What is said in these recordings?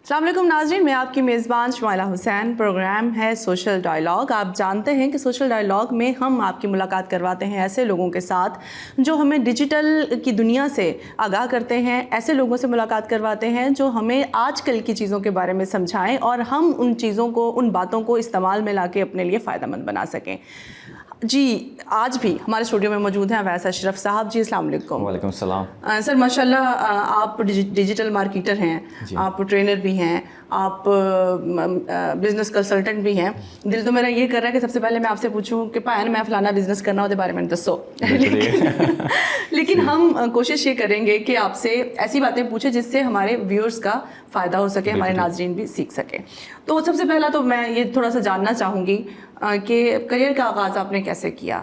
अस्सलाम वालेकुम नाज़रीन, मैं आपकी मेज़बान शुमाइला हुसैन। प्रोग्राम है सोशल डायलॉग। आप जानते हैं कि सोशल डायलॉग में हम आपकी मुलाकात करवाते हैं ऐसे लोगों के साथ जो हमें डिजिटल की दुनिया से आगाह करते हैं, ऐसे लोगों से मुलाकात करवाते हैं जो हमें आजकल की चीज़ों के बारे में समझाएं और हम उन चीज़ों को, उन बातों को इस्तेमाल में लाके अपने लिए फ़ायदेमंद बना सकें। जी, आज भी हमारे स्टूडियो में मौजूद हैं अवैस अशरफ साहब। जी, अस्सलाम वालेकुम। वालेकुम सलाम। सर माशाल्लाह, आप डिजिटल मार्केटर हैं, आप ट्रेनर भी हैं, आप बिजनेस कंसल्टेंट भी हैं। दिल तो मेरा ये कर रहा है कि सबसे पहले मैं आपसे पूछूं कि भैन मैं फलाना बिजनेस करना उसके बारे में दसो। लेकिन हम कोशिश ये करेंगे कि आपसे ऐसी बातें पूछें जिससे हमारे व्यूअर्स का फ़ायदा हो सके, हमारे नाजरीन भी सीख सकें। तो सबसे पहला तो मैं ये थोड़ा सा जानना चाहूँगी कि करियर का आगाज़ आपने कैसे किया?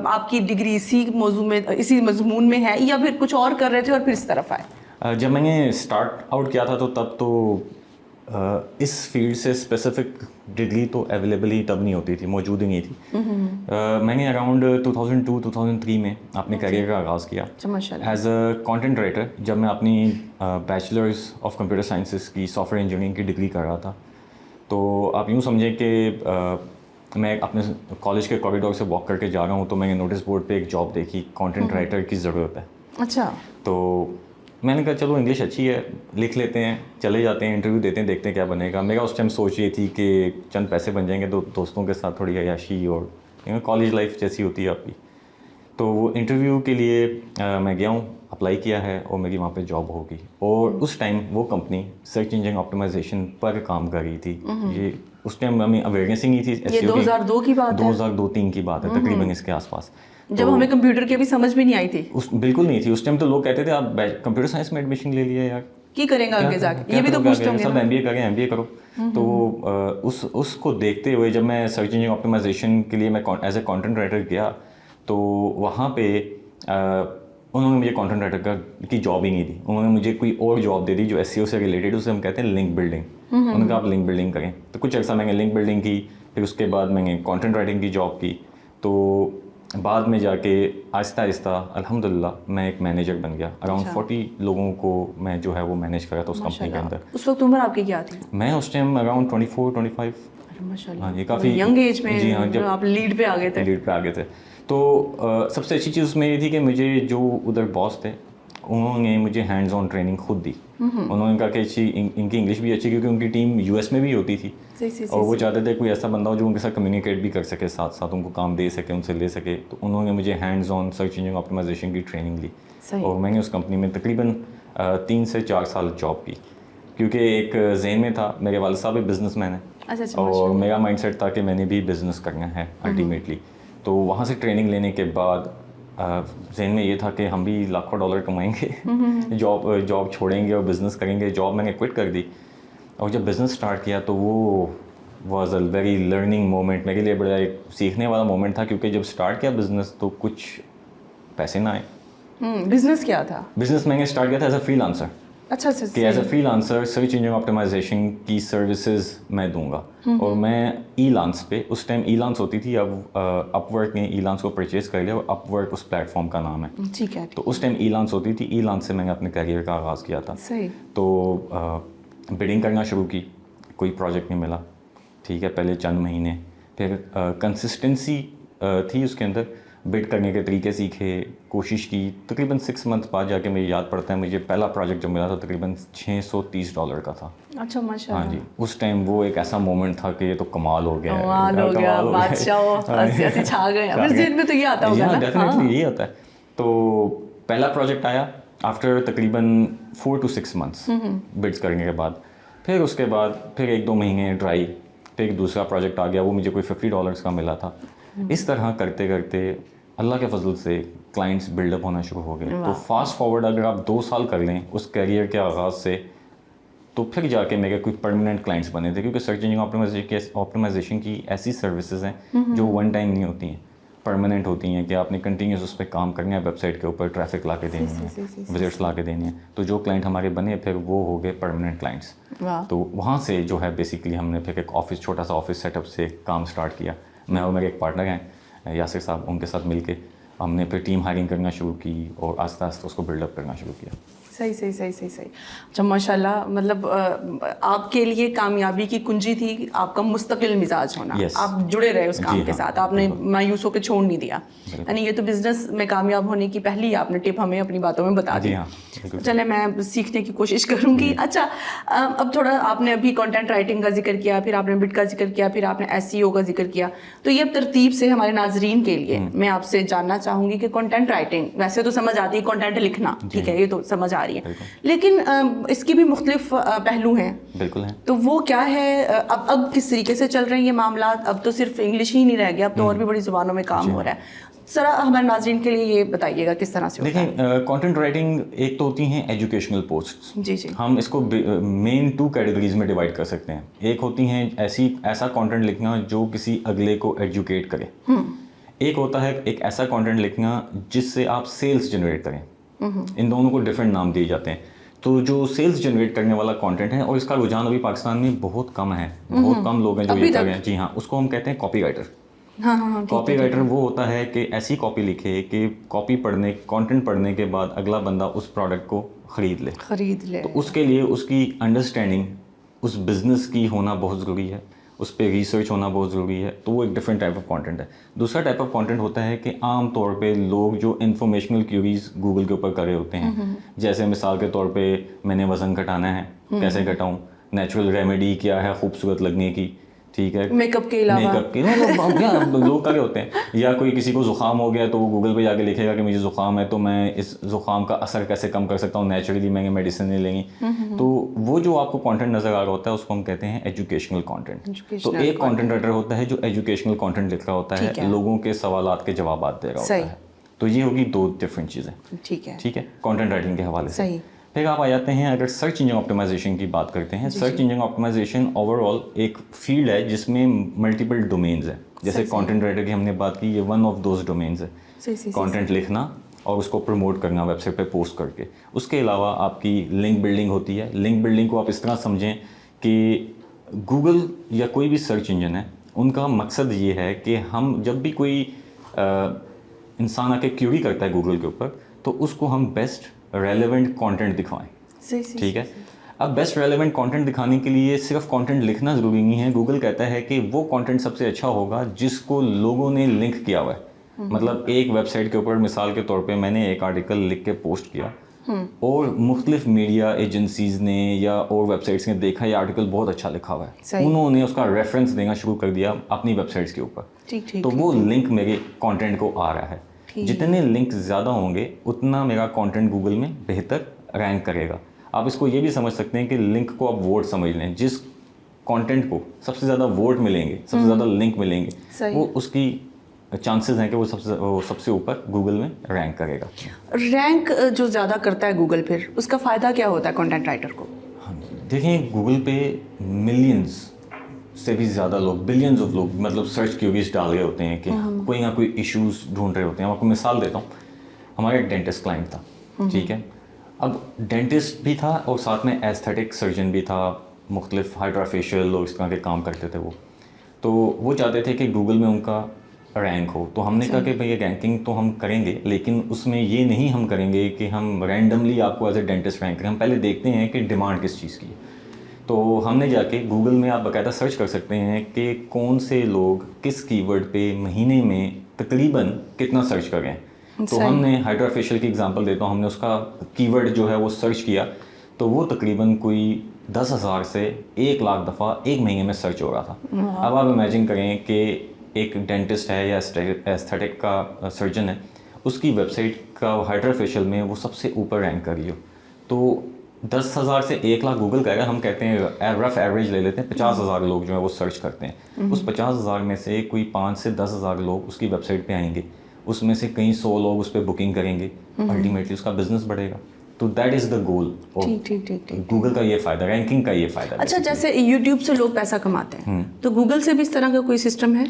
आपकी डिग्री इसी मौजू में, इसी मजमून में है या फिर कुछ और कर रहे थे और फिर इस तरफ आए? जब मैंने स्टार्ट आउट किया था तो तब तो इस फील्ड से स्पेसिफिक डिग्री तो अवेलेबल ही तब नहीं होती थी, मौजूद ही नहीं थी। मैंने अराउंड 2002-2003 में अपने करियर का आगाज़ किया एज अ कंटेंट राइटर, जब मैं अपनी बैचलर्स ऑफ कंप्यूटर साइंसेस की सॉफ्टवेयर इंजीनियरिंग की डिग्री कर रहा था। तो आप यूँ समझें कि मैं अपने कॉलेज के कॉरिडोर से वॉक करके जा रहा हूँ तो मैंने नोटिस बोर्ड पे एक जॉब देखी, कंटेंट राइटर की ज़रूरत है। अच्छा। तो मैंने कहा चलो इंग्लिश अच्छी है, लिख लेते हैं, चले जाते हैं, इंटरव्यू देते हैं, देखते हैं क्या बनेगा। मेरा उस टाइम सोच ये थी कि चंद पैसे बन जाएंगे तो दोस्तों के साथ थोड़ी अय्याशी और कॉलेज लाइफ जैसी होती है आपकी। तो वो इंटरव्यू के लिए मैं गया हूँ, अप्लाई किया है और मेरी वहाँ पे जॉब होगी। और उस टाइम वो कंपनी सर्च इंजन ऑप्टिमाइजेशन पर काम कर रही थी। ये उस टाइम हमें अवेयरनेस ही नहीं थी। ये 2002 की बात है? 2002-03 की बात है तकरीबन, इसके आसपास। जब हमें कंप्यूटर की भी समझ भी नहीं आई थी। बिल्कुल नहीं थी। उस टाइम तो लोग कहते थे आप कंप्यूटर साइंस में एडमिशन ले लिए यार, की करेंगे आगे जाके, ये भी तो पूछते होंगे सब एमबीए करें, एमबीए करो। तो उसको देखते हुए जब मैं सर्च इंजन ऑप्टिमाइजेशन के लिए मैं एज ए कंटेंट राइटर गया तो वहाँ पे उन्होंने मुझे कंटेंट राइटर की जॉब ही नहीं दी। उन्होंने मुझे कोई और जॉब दे दी जो एसईओ से रिलेटेड, उसे हम कहते हैं लिंक बिल्डिंग। उन्होंने कहा आप लिंक बिल्डिंग करें। तो कुछ अर्सा मैंने लिंक बिल्डिंग की, फिर उसके बाद मैंने कंटेंट राइटिंग की जॉब की। तो बाद में जाके आहिस्ता आहिस्ता अल्हम्दुलिल्लाह मैं एक मैनेजर बन गया। अराउंड 40 लोगों को मैं जो है वो मैनेज कर रहा था उस कंपनी के अंदर। उस वक्त उम्र आपकी क्या थी? मैं उस टाइम अराउंड 24-25। माशाल्लाह। हाँ जी, काफ़ी यंग एज में। जी हाँ, जब आप लीड पे आ गए थे। लीड पे आ गए थे। तो सबसे अच्छी चीज़ उसमें ये थी कि मुझे जो उधर बॉस थे उन्होंने मुझे हैंड्स ऑन ट्रेनिंग खुद दी। उन्होंने कहा कि अच्छी इनकी इंग्लिश भी अच्छी, क्योंकि उनकी टीम यूएस में भी होती थी। और वो चाहते थे कोई ऐसा बंदा हो जो उनके साथ कम्युनिकेट भी कर सके, साथ साथ उनको काम दे सके, उनसे ले सके। तो उन्होंने मुझे hands on search engine optimisation की ट्रेनिंग ली और मैंने उस कंपनी में तकरीबन 3 से 4 साल जॉब की, क्योंकि एक जहन में था, मेरे वालिद साहब भी बिजनेसमैन हैं और मेरा माइंडसेट था कि मैंने भी बिज़नेस करना है अल्टीमेटली। तो वहाँ से ट्रेनिंग लेने के बाद जहन में ये था कि हम भी लाखों डॉलर कमाएंगे, जॉब छोड़ेंगे और बिज़नेस करेंगे। जॉब मैंने क्विट कर दी और जब बिज़नेस स्टार्ट किया तो वो was a very learning moment मेरे लिए, बड़ा एक सीखने वाला मोमेंट था। क्योंकि जब स्टार्ट किया बिज़नेस तो कुछ पैसे ना आए। बिज़नेस क्या था? बिज़नेस मैंने स्टार्ट किया था एज अ फ्रीलांसर। अच्छा कि as a freelancer search engine optimisation की सर्विसेज मैं दूंगा। और मैं ई-लांस पे, उस टाइम ई-लांस होती थी, अब अपवर्क ने ई-लांस को परचेज कर लिया और अपवर्क उस प्लेटफॉर्म का नाम है। ठीक है। तो उस टाइम ई-लांस होती थी, ई-लांस से मैंने अपने करियर का आगाज़ किया था। सही। तो बिडिंग करना शुरू की, कोई प्रोजेक्ट नहीं मिला, ठीक है, पहले चंद महीने। फिर कंसिस्टेंसी थी उसके अंदर, बिड करने के तरीके सीखे, कोशिश की। तकरीबन 6 मंथ बाद जाके मुझे याद पड़ता है, मुझे पहला प्रोजेक्ट जो मिला था तकरीबन $630 का था। अच्छा, माशाल्लाह। हाँ जी, उस टाइम वो एक ऐसा मोमेंट था कि ये तो कमाल हो गया, कमाल हो गया, बादशाह ऐसे छा गए। अपने ज़हन में तो ये आता होगा ना? डेफिनेटली यही आता है। तो पहला प्रोजेक्ट आया आफ्टर तकरीबन 4 to 6 मंथ्स बिड्स करने के बाद। फिर उसके बाद फिर 1-2 महीने ट्राई, फिर एक दूसरा प्रोजेक्ट आ गया, वो मुझे कोई $50 का मिला था। इस तरह करते करते अल्लाह के फजल से क्लाइंट्स बिल्डअप होना शुरू हो गए। तो फास्ट फॉरवर्ड अगर आप 2 साल कर लें उस करियर के आगाज़ से, तो फिर जाके मेरे कोई परमानेंट क्लाइंट्स बने थे। क्योंकि सर्च इंजन ऑप्टिमाइजेशन की ऐसी सर्विसेज हैं जो वन टाइम नहीं होती हैं, परमानेंट होती हैं कि आपने कंटिन्यूस उस पर काम करना है, वेबसाइट के ऊपर ट्रैफिक ला के देनी है, विजिट्स ला के देनी है। तो जो क्लाइंट हमारे बने फिर वो हो गए परमानेंट क्लाइंट्स। तो वहाँ से जो है बेसिकली हमने फिर एक ऑफिस, छोटा सा ऑफिस सेटअप से काम स्टार्ट किया। मैं और मेरे एक पार्टनर हैं यासिर साहब, उनके साथ मिलके हमने फिर टीम हायरिंग करना शुरू की और आस्ता आस्ता उसको बिल्डअप करना शुरू किया। सही सही सही सही सही। अच्छा माशाल्लाह, मतलब आपके लिए कामयाबी की कुंजी थी आपका मुस्तकिल मिजाज होना। Yes. आप जुड़े रहे उस काम के हाँ, साथ, आपने मायूस होकर छोड़ नहीं दिया। यानी ये तो बिजनेस में कामयाब होने की पहली आपने टिप हमें अपनी बातों में बता दी। हाँ, चले मैं सीखने की कोशिश करूंगी। अच्छा, अब थोड़ा आपने अभी कंटेंट राइटिंग का जिक्र किया, फिर आपने बिट का जिक्र किया, फिर आपने एसईओ का जिक्र किया, तो ये अब तरतीब से हमारे नाजरीन के लिए मैं आपसे जानना चाहूंगी कि कंटेंट राइटिंग वैसे तो समझ आती है, कंटेंट लिखना ठीक है, ये तो समझ आ रही है, लेकिन इसकी भी मुख्तलिफ पहलू हैं। बिल्कुल है। तो वो क्या है, अब किस तरीके से चल रहे हैं ये मामला? अब तो सिर्फ इंग्लिश ही नहीं रह गया, अब तो और भी बड़ी जुबानों में काम हो रहा है। जरा हमारे नाज़रीन के लिए ये बताइएगा किस तरह से होता है? देखिए, कंटेंट राइटिंग एक तो होती हैं एजुकेशनल पोस्ट्स। जी जी। हम इसको मेन 2 कैटेगरीज में डिवाइड कर सकते हैं। एक होती हैं ऐसा कंटेंट लिखना जो किसी अगले को एजुकेट करे। एक होता है एक ऐसा कंटेंट लिखना जिससे आप सेल्स जनरेट करें। इन दोनों को डिफरेंट नाम दिए जाते हैं। तो जो सेल्स जनरेट करने वाला कंटेंट है, और इसका रुझान अभी पाकिस्तान में बहुत कम है, बहुत कम लोग हैं जो ये कर रहे हैं। जी हाँ, उसको हम कहते हैं कॉपी राइटर। हाँ, कॉपी राइटर वो होता है कि ऐसी कॉपी लिखे कि कंटेंट पढ़ने के बाद अगला बंदा उस प्रोडक्ट को खरीद ले। तो उसके लिए उसकी अंडरस्टैंडिंग उस बिज़नेस की होना बहुत ज़रूरी है, उस पर रिसर्च होना बहुत ज़रूरी है। तो वो एक डिफरेंट टाइप ऑफ कंटेंट है। दूसरा टाइप ऑफ कंटेंट होता है कि आम तौर पे लोग जो इन्फॉर्मेशनल क्यूरीज गूगल के ऊपर करे होते हैं, जैसे मिसाल के तौर पे मैंने वज़न घटाना है, कैसे घटाऊँ, नेचुरल रेमेडी क्या है खूबसूरत लगने की, ठीक है, मेकअप के अलावा लोग क्या होते हैं, या कोई किसी को ज़ुकाम हो गया तो वो गूगल पे जाके लिखेगा कि मुझे ज़ुकाम है, तो मैं इस ज़ुकाम का असर कैसे कम कर सकता हूँ, नेचुरली मैं मेडिसिन नहीं लेंगी। तो वो जो आपको कंटेंट नज़र आ रहा होता है उसको हम कहते हैं एजुकेशनल कंटेंट। तो एक कंटेंट राइटर होता है जो एजुकेशनल कंटेंट लिख रहा होता है, लोगों के सवालात के जवाब दे रहा होता है। तो ये होगी 2 डिफरेंट चीज़ें। ठीक है, कंटेंट राइटिंग के हवाले से। फिर आप आ जाते हैं, अगर सर्च इंजन ऑप्टिमाइजेशन की बात करते हैं, सर्च इंजन ऑप्टिमाइजेशन ओवरऑल एक फील्ड है जिसमें मल्टीपल डोमेन्स हैं। जैसे कंटेंट राइटर की हमने बात की, ये वन ऑफ दोज डोमेन्स है। कंटेंट लिखना और उसको प्रमोट करना वेबसाइट पे पोस्ट करके। उसके अलावा आपकी लिंक बिल्डिंग होती है। लिंक बिल्डिंग को आप इस तरह समझें कि गूगल या कोई भी सर्च इंजन है, उनका मकसद ये है कि हम जब भी कोई इंसान आके क्यूरी करता है गूगल के ऊपर, तो उसको हम बेस्ट रेलेवेंट कंटेंट दिखवाएं। ठीक है, अब बेस्ट रेलेवेंट कंटेंट दिखाने के लिए सिर्फ कंटेंट लिखना ज़रूरी नहीं है। गूगल कहता है कि वो कंटेंट सबसे अच्छा होगा जिसको लोगों ने लिंक किया हुआ है। मतलब एक वेबसाइट के ऊपर मिसाल के तौर पे मैंने एक आर्टिकल लिख के पोस्ट किया और मुख्तलिफ मीडिया एजेंसीज़ ने या और वेबसाइट्स ने देखा ये आर्टिकल बहुत अच्छा लिखा हुआ है, उन्होंने उसका रेफरेंस देना शुरू कर दिया अपनी वेबसाइट्स के ऊपर। तो वो लिंक मेरे कंटेंट को आ रहा है। जितने लिंक ज़्यादा होंगे उतना मेरा कंटेंट गूगल में बेहतर रैंक करेगा। आप इसको ये भी समझ सकते हैं कि लिंक को आप वोट समझ लें। जिस कंटेंट को सबसे ज़्यादा वोट मिलेंगे, सबसे ज़्यादा लिंक मिलेंगे, वो उसकी चांसेस हैं कि वो सबसे ऊपर गूगल में रैंक करेगा। रैंक जो ज़्यादा करता है गूगल, फिर उसका फ़ायदा क्या होता है कंटेंट राइटर को? हाँ, देखिए गूगल पे मिलियंस से भी ज़्यादा लोग, बिलियंस ऑफ लोग मतलब सर्च क्यूरीज डाल रहे होते हैं कि कोई ना कोई इश्यूज ढूंढ रहे होते हैं। आपको मिसाल देता हूँ, हमारा एक डेंटिस्ट क्लाइंट था, ठीक है। अब डेंटिस्ट भी था और साथ में एस्थेटिक सर्जन भी था, मुख्तलिफ हाइड्रा फेशियल और इस तरह के काम करते थे वो। तो वो चाहते थे कि गूगल में उनका रैंक हो। तो हमने कहा कि भाई रैंकिंग तो हम करेंगे, लेकिन उसमें ये नहीं हम करेंगे कि हम रैंडमली आपको एज ए डेंटिस्ट रैंक करें। हम पहले देखते हैं कि डिमांड किस चीज़ की है। तो हमने जाके गूगल में आप बाकायदा सर्च कर सकते हैं कि कौन से लोग किस कीवर्ड पे महीने में तकरीबन कितना सर्च कर रहे हैं। तो हमने हाइड्रा फेशियल की एग्जांपल देता हूँ, हमने उसका कीवर्ड जो है वो सर्च किया तो वो तकरीबन कोई 10,000 से 1 लाख दफ़ा एक महीने में सर्च हो रहा था। अब आप इमेजिन करें कि एक डेंटिस्ट है या एस्थेटिक का सर्जन है, उसकी वेबसाइट का हाइड्रा फेशियल में वो सबसे ऊपर रैंक कर रही हो। तो 10,000 से 1 लाख गूगल करेगा, हम कहते हैं रफ एवरेज ले लेते हैं, 50,000 लोग जो है वो सर्च करते हैं। उस 50,000 में से कोई 5 से 10,000 लोग उसकी वेबसाइट पे आएंगे, उसमें से कई 100 लोग उस पर बुकिंग करेंगे, अल्टीमेटली उसका बिजनेस बढ़ेगा। तो दैट इज़ द गोल। ठीक। गूगल का ये फ़ायदा, रैंकिंग का ये फ़ायदा। अच्छा, जैसे यूट्यूब से लोग पैसा कमाते हैं, तो गूगल से भी इस तरह का कोई सिस्टम है?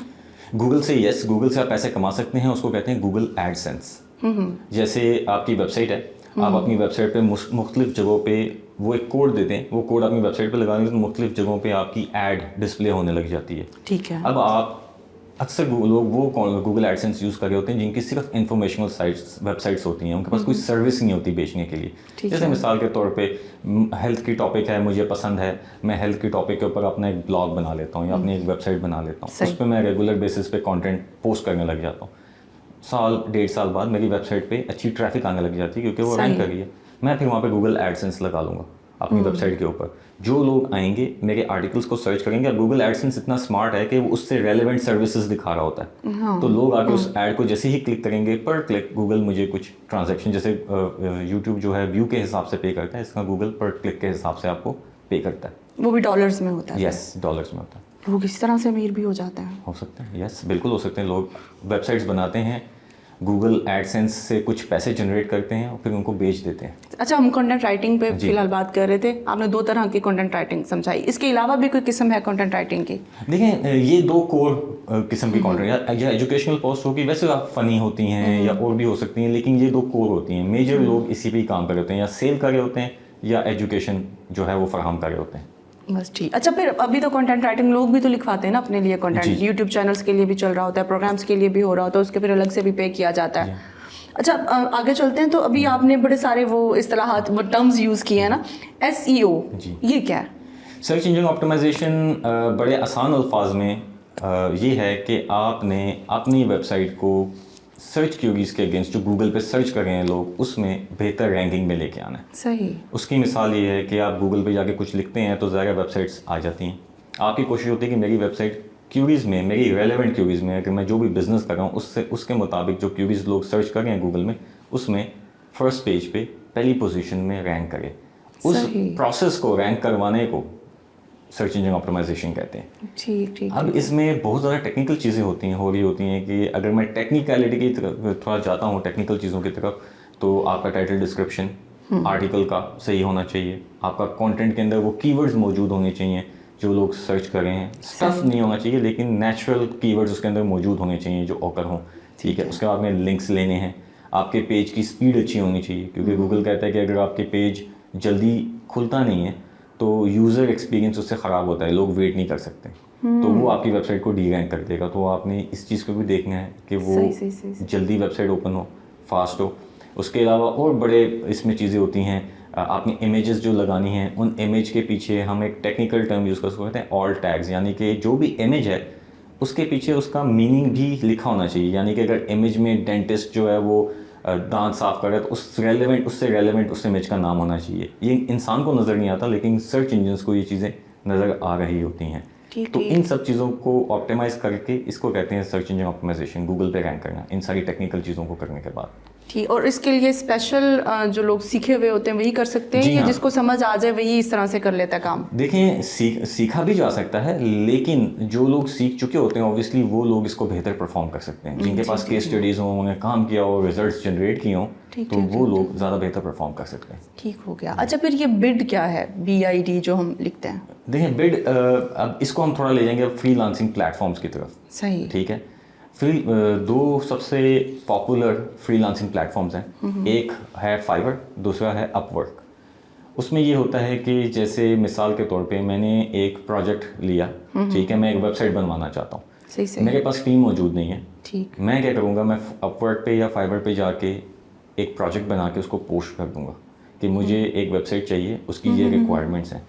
गूगल से यस, गूगल से आप पैसे कमा सकते हैं, उसको कहते हैं गूगल एडसेंस। जैसे आपकी वेबसाइट है, आप अपनी वेबसाइट पे मुख्तलिफ जगहों पे वो एक कोड देते हैं, वो कोड अपनी वेबसाइट पे लगाएंगे तो मुख्तलिफ जगहों पे आपकी ऐड डिस्प्ले होने लग जाती है। ठीक है। अब आप अक्सर लोग वो गूगल एडसेंस यूज़ कर रहे होते हैं जिनकी सिर्फ इंफॉर्मेशनल साइट्स वेबसाइट्स होती हैं, उनके पास कोई सर्विस नहीं होती बेचने के लिए। जैसे मिसाल के तौर पे हेल्थ की टॉपिक है, मुझे पसंद है, मैं हेल्थ की टॉपिक के ऊपर अपना एक ब्लॉग बना लेता हूँ या अपनी एक वेबसाइट बना लेता हूँ, उस पर मैं रेगुलर बेसिस पे कंटेंट पोस्ट करने लग जाता हूँ। साल 1.5 साल बाद मेरी वेबसाइट पे अच्छी ट्रैफिक आने लग जाती है क्योंकि वो रैंक कर रही है। मैं फिर वहाँ पे गूगल एडसेंस लगा लूँगा अपनी वेबसाइट के ऊपर। जो लोग आएंगे मेरे आर्टिकल्स को सर्च करेंगे, और गूगल एडसेंस इतना स्मार्ट है कि वो उससे रेलेवेंट सर्विसेज दिखा रहा होता है। तो लोग आके उस ऐड को जैसे ही क्लिक करेंगे, पर क्लिक गूगल मुझे कुछ ट्रांजैक्शन, जैसे यूट्यूब जो है व्यू के हिसाब से पे करता है, इसका गूगल पर क्लिक के हिसाब से आपको पे करता है। वो भी डॉलर्स में होता है? यस, डॉलर्स में होता है। लोग इस तरह से अमीर भी हो जाते हैं? हो सकते हैं, यस, बिल्कुल हो सकते हैं। लोग वेबसाइट्स बनाते हैं, गूगल एडसेंस से कुछ पैसे जनरेट करते हैं और फिर उनको बेच देते हैं। अच्छा, हम कंटेंट राइटिंग पे फिलहाल बात कर रहे थे। आपने 2 तरह की कंटेंट राइटिंग समझाई, इसके अलावा भी कोई किस्म है कंटेंट राइटिंग की? देखें, ये 2 कोर किस्म की कंटेंट, या एजुकेशनल पोस्ट होगी, वैसे आप फनी होती हैं या और भी हो सकती हैं, लेकिन ये 2 कोर होती हैं। मेजर लोग इसी पे ही काम कर रहे होते हैं, या सेल कर रहे होते हैं या एजुकेशन जो है वो फराहम कर रहे होते हैं। बस ठीक। अच्छा, फिर अभी तो कंटेंट राइटिंग लोग भी तो लिखवाते हैं ना अपने लिए कंटेंट, यूट्यूब चैनल्स के लिए भी चल रहा होता है, प्रोग्राम्स के लिए भी हो रहा होता है, उसके फिर अलग से भी पे किया जाता है। अच्छा, आगे चलते हैं। तो अभी आपने बड़े सारे वो इस्तिलाहात, वो टर्म्स यूज़ किए हैं ना, SEO, ये क्या है? सर्च इंजन ऑप्टिमाइजेशन बड़े आसान अल्फाज में ये है कि आपने अपनी वेबसाइट को सर्च क्यूरीज के अगेंस्ट जो गूगल पे सर्च कर रहे हैं लोग, उसमें बेहतर रैंकिंग में लेके आना है। सही। उसकी मिसाल ये है कि आप गूगल पे जाके कुछ लिखते हैं तो ज़्यादा वेबसाइट्स आ जाती हैं। आपकी कोशिश होती है कि मेरी वेबसाइट क्यूरीज़ में, मेरी रेलेवेंट क्यूरीज़ में, कि मैं जो भी बिज़नेस कर रहा हूँ उसके मुताबिक जो क्यूरीज़ लोग सर्च कर रहे हैं गूगल में, उसमें फर्स्ट पेज पे पहली पोजीशन में रैंक करे। उस प्रोसेस को, रैंक करवाने को सर्च इंजन ऑप्टिमाइजेशन कहते हैं। ठीक। अब इसमें बहुत ज़्यादा टेक्निकल चीज़ें हो रही होती हैं कि अगर मैं टेक्निकलिटी की तरफ थोड़ा जाता हूँ, टेक्निकल चीज़ों की तरफ, तो आपका टाइटल डिस्क्रिप्शन आर्टिकल का सही होना चाहिए, आपका कंटेंट के अंदर वो कीवर्ड्स मौजूद होने चाहिए जो लोग सर्च कर रहे हैं। स्टफ नहीं होना चाहिए, लेकिन नेचुरल कीवर्ड्स उसके अंदर मौजूद होने चाहिए जो ऑकर हों। ठीक है। उसके बाद में लिंक्स लेने हैं, आपके पेज की स्पीड अच्छी होनी चाहिए, क्योंकि गूगल कहता है कि अगर आपके पेज जल्दी खुलता नहीं है तो यूज़र एक्सपीरियंस उससे ख़राब होता है, लोग वेट नहीं कर सकते, तो वो आपकी वेबसाइट को डी रैंक कर देगा। तो आपने इस चीज़ को भी देखना है कि वो सही। जल्दी वेबसाइट ओपन हो, फास्ट हो। उसके अलावा और बड़े इसमें चीज़ें होती हैं, आपने इमेजेस जो लगानी हैं, उन इमेज के पीछे हम एक टेक्निकल टर्म यूज़ कर सकते हैं, ऑल टैग्स, यानी कि जो भी इमेज है उसके पीछे उसका मीनिंग भी लिखा होना चाहिए। यानी कि अगर इमेज में डेंटिस्ट जो है वो दांत साफ करे तो उससे रेलेवेंट उस इमेज का नाम होना चाहिए। ये इंसान को नज़र नहीं आता, लेकिन सर्च इंजन्स को ये चीज़ें नज़र आ रही होती हैं। तो इन सब चीज़ों को ऑप्टिमाइज़ करके इसको कहते हैं सर्च इंजन ऑप्टिमाइजेशन, गूगल पे रैंक करना, इन सारी टेक्निकल चीज़ों को करने के बाद। ठीक। और इसके लिए स्पेशल जो लोग सीखे हुए होते हैं वही कर सकते हैं, या जिसको समझ आ जाए वही इस तरह से कर लेता है काम? देखें, सीखा भी जा सकता है, लेकिन जो लोग सीख चुके होते हैं ऑब्वियसली वो लोग इसको बेहतर परफॉर्म कर सकते हैं। जिनके पास केस स्टडीज़ हों, उन्होंने काम किया हो, रिजल्ट्स जनरेट किए हों, तो वो लोग ज़्यादा बेहतर परफॉर्म कर सकते हैं। ठीक हो गया। अच्छा, फिर ये बिड क्या है, BID जो हम लिखते हैं? देखें, बिड अब इसको हम थोड़ा ले जाएंगे फ्रीलांसिंग प्लेटफॉर्म्स की तरफ। सही। ठीक है। 2 सबसे पॉपुलर फ्रीलांसिंग प्लेटफॉर्म्स हैं, एक है फाइवर, दूसरा है अपवर्क। उसमें ये होता है कि जैसे मिसाल के तौर पे मैंने एक प्रोजेक्ट लिया, ठीक है, मैं एक वेबसाइट बनवाना चाहता हूँ, सही। मेरे पास टीम मौजूद नहीं है। ठीक। मैं क्या करूँगा, मैं अपवर्क पे या फाइवर पे जाके एक प्रोजेक्ट बना के उसको पोस्ट कर दूँगा कि मुझे एक वेबसाइट चाहिए, उसकी ये रिक्वायरमेंट्स हैं।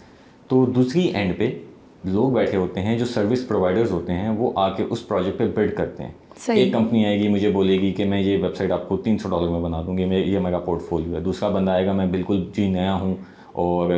तो दूसरी एंड पे लोग बैठे होते हैं जो सर्विस प्रोवाइडर्स होते हैं, वो आके उस प्रोजेक्ट पे बिड करते हैं। एक कंपनी आएगी, मुझे बोलेगी कि मैं ये वेबसाइट आपको $300 में बना दूंगी, ये मेरा पोर्टफोलियो है। दूसरा बंदा आएगा, मैं बिल्कुल जी नया हूँ और